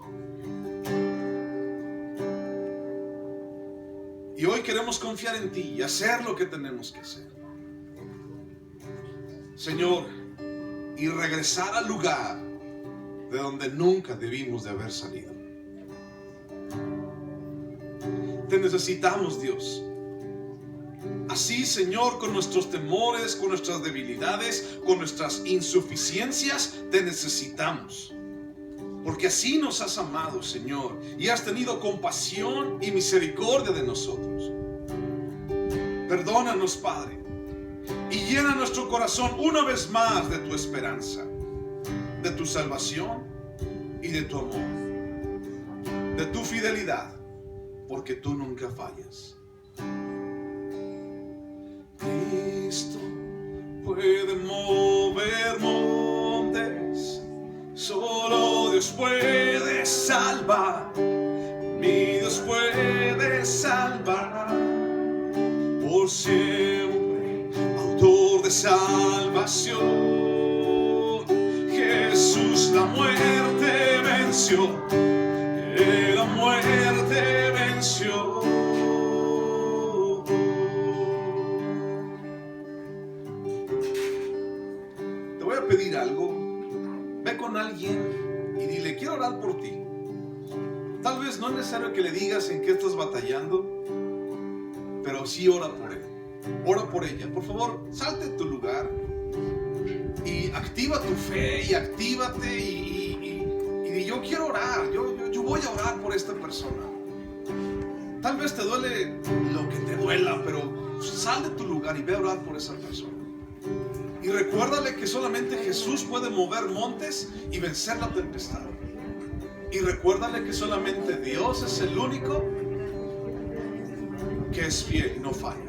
Y hoy queremos confiar en ti y hacer lo que tenemos que hacer, Señor, y regresar al lugar de donde nunca debimos de haber salido. Te necesitamos, Dios. Así, Señor, con nuestros temores, con nuestras debilidades, con nuestras insuficiencias, te necesitamos. Porque así nos has amado, Señor, y has tenido compasión y misericordia de nosotros. Perdónanos, Padre, y llena nuestro corazón una vez más de tu esperanza, de tu salvación y de tu amor, de tu fidelidad, porque tú nunca fallas. Cristo puede mover montes, solo Dios puede salvar, mi Dios puede salvar, por siempre, autor de salvación. Jesús la muerte venció, la muerte venció. Pedir algo, ve con alguien y dile: quiero orar por ti. Tal vez no es necesario que le digas en qué estás batallando, pero sí ora por él, ora por ella. Por favor, salte de tu lugar y activa tu fe y actívate y yo quiero orar, yo voy a orar por esta persona. Tal vez te duele lo que te duela, pero sal de tu lugar y ve a orar por esa persona. Y recuérdale que solamente Jesús puede mover montes y vencer la tempestad. Y recuérdale que solamente Dios es el único que es fiel y no falla.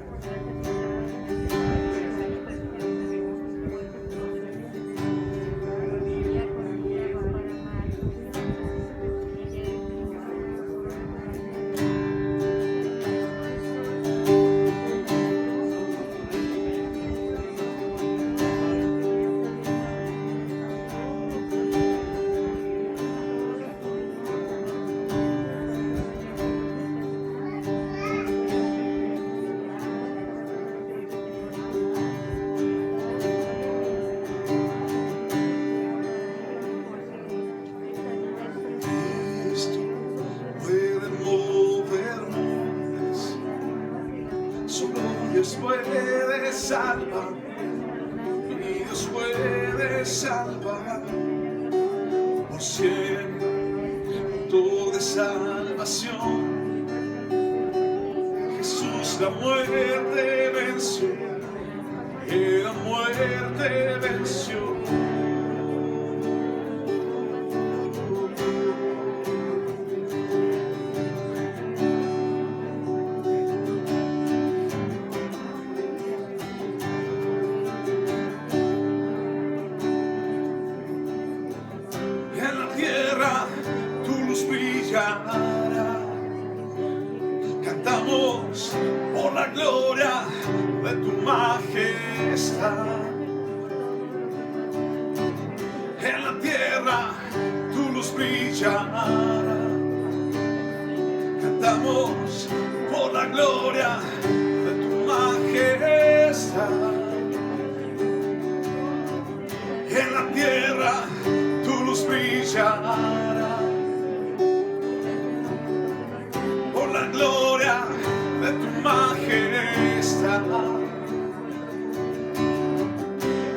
Puede salvar, mi Dios puede salvar por siempre, autor de salvación. Jesús la muerte venció, la muerte venció. Cantamos por la gloria de tu majestad. En la tierra tu luz brillará. Cantamos por la gloria de tu majestad. En la tierra tu luz brillará. La gloria de tu majestad.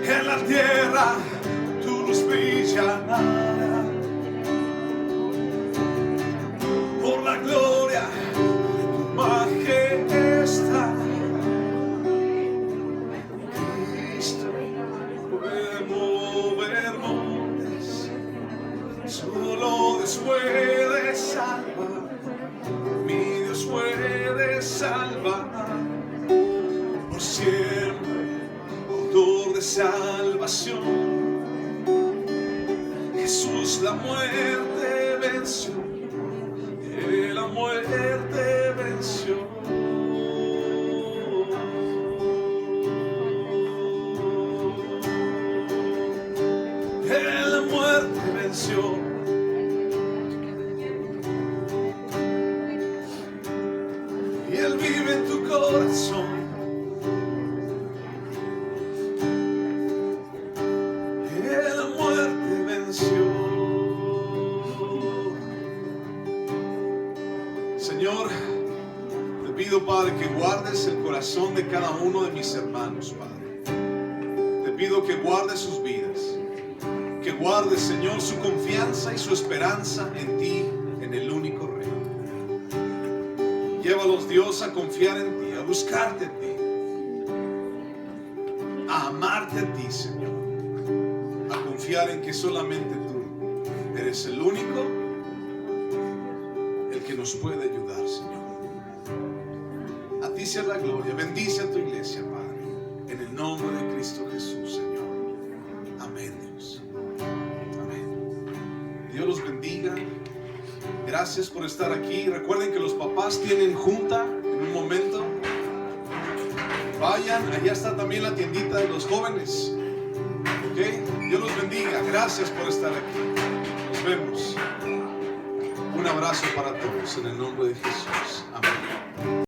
En la tierra tu luz brillará. Por la gloria de tu majestad. Cristo puede mover montes, solo después de salvar. Mi Dios puede salvar por siempre, autor de salvación. Jesús la muerte venció, la muerte venció. La muerte venció. Vive en tu corazón. La muerte venció. Señor, te pido, Padre, que guardes el corazón de cada uno de mis hermanos, Padre. Te pido que guardes sus vidas, que guardes, Señor, su confianza y su esperanza en ti, en el único Rey. Llévalos, Dios, a confiar en ti, a buscarte a ti, a amarte a ti, Señor, a confiar en que solamente tú eres el único, el que nos puede ayudar, Señor. A ti sea la gloria. Bendice a tu iglesia, Padre, en el nombre de Cristo Jesús, Señor. Amén, Dios. Amén. Dios los bendiga. Gracias por estar aquí. Recuerden que los papás tienen junta en un momento. Vayan, allá está también la tiendita de los jóvenes. ¿Ok? Dios los bendiga. Gracias por estar aquí. Nos vemos. Un abrazo para todos en el nombre de Jesús. Amén.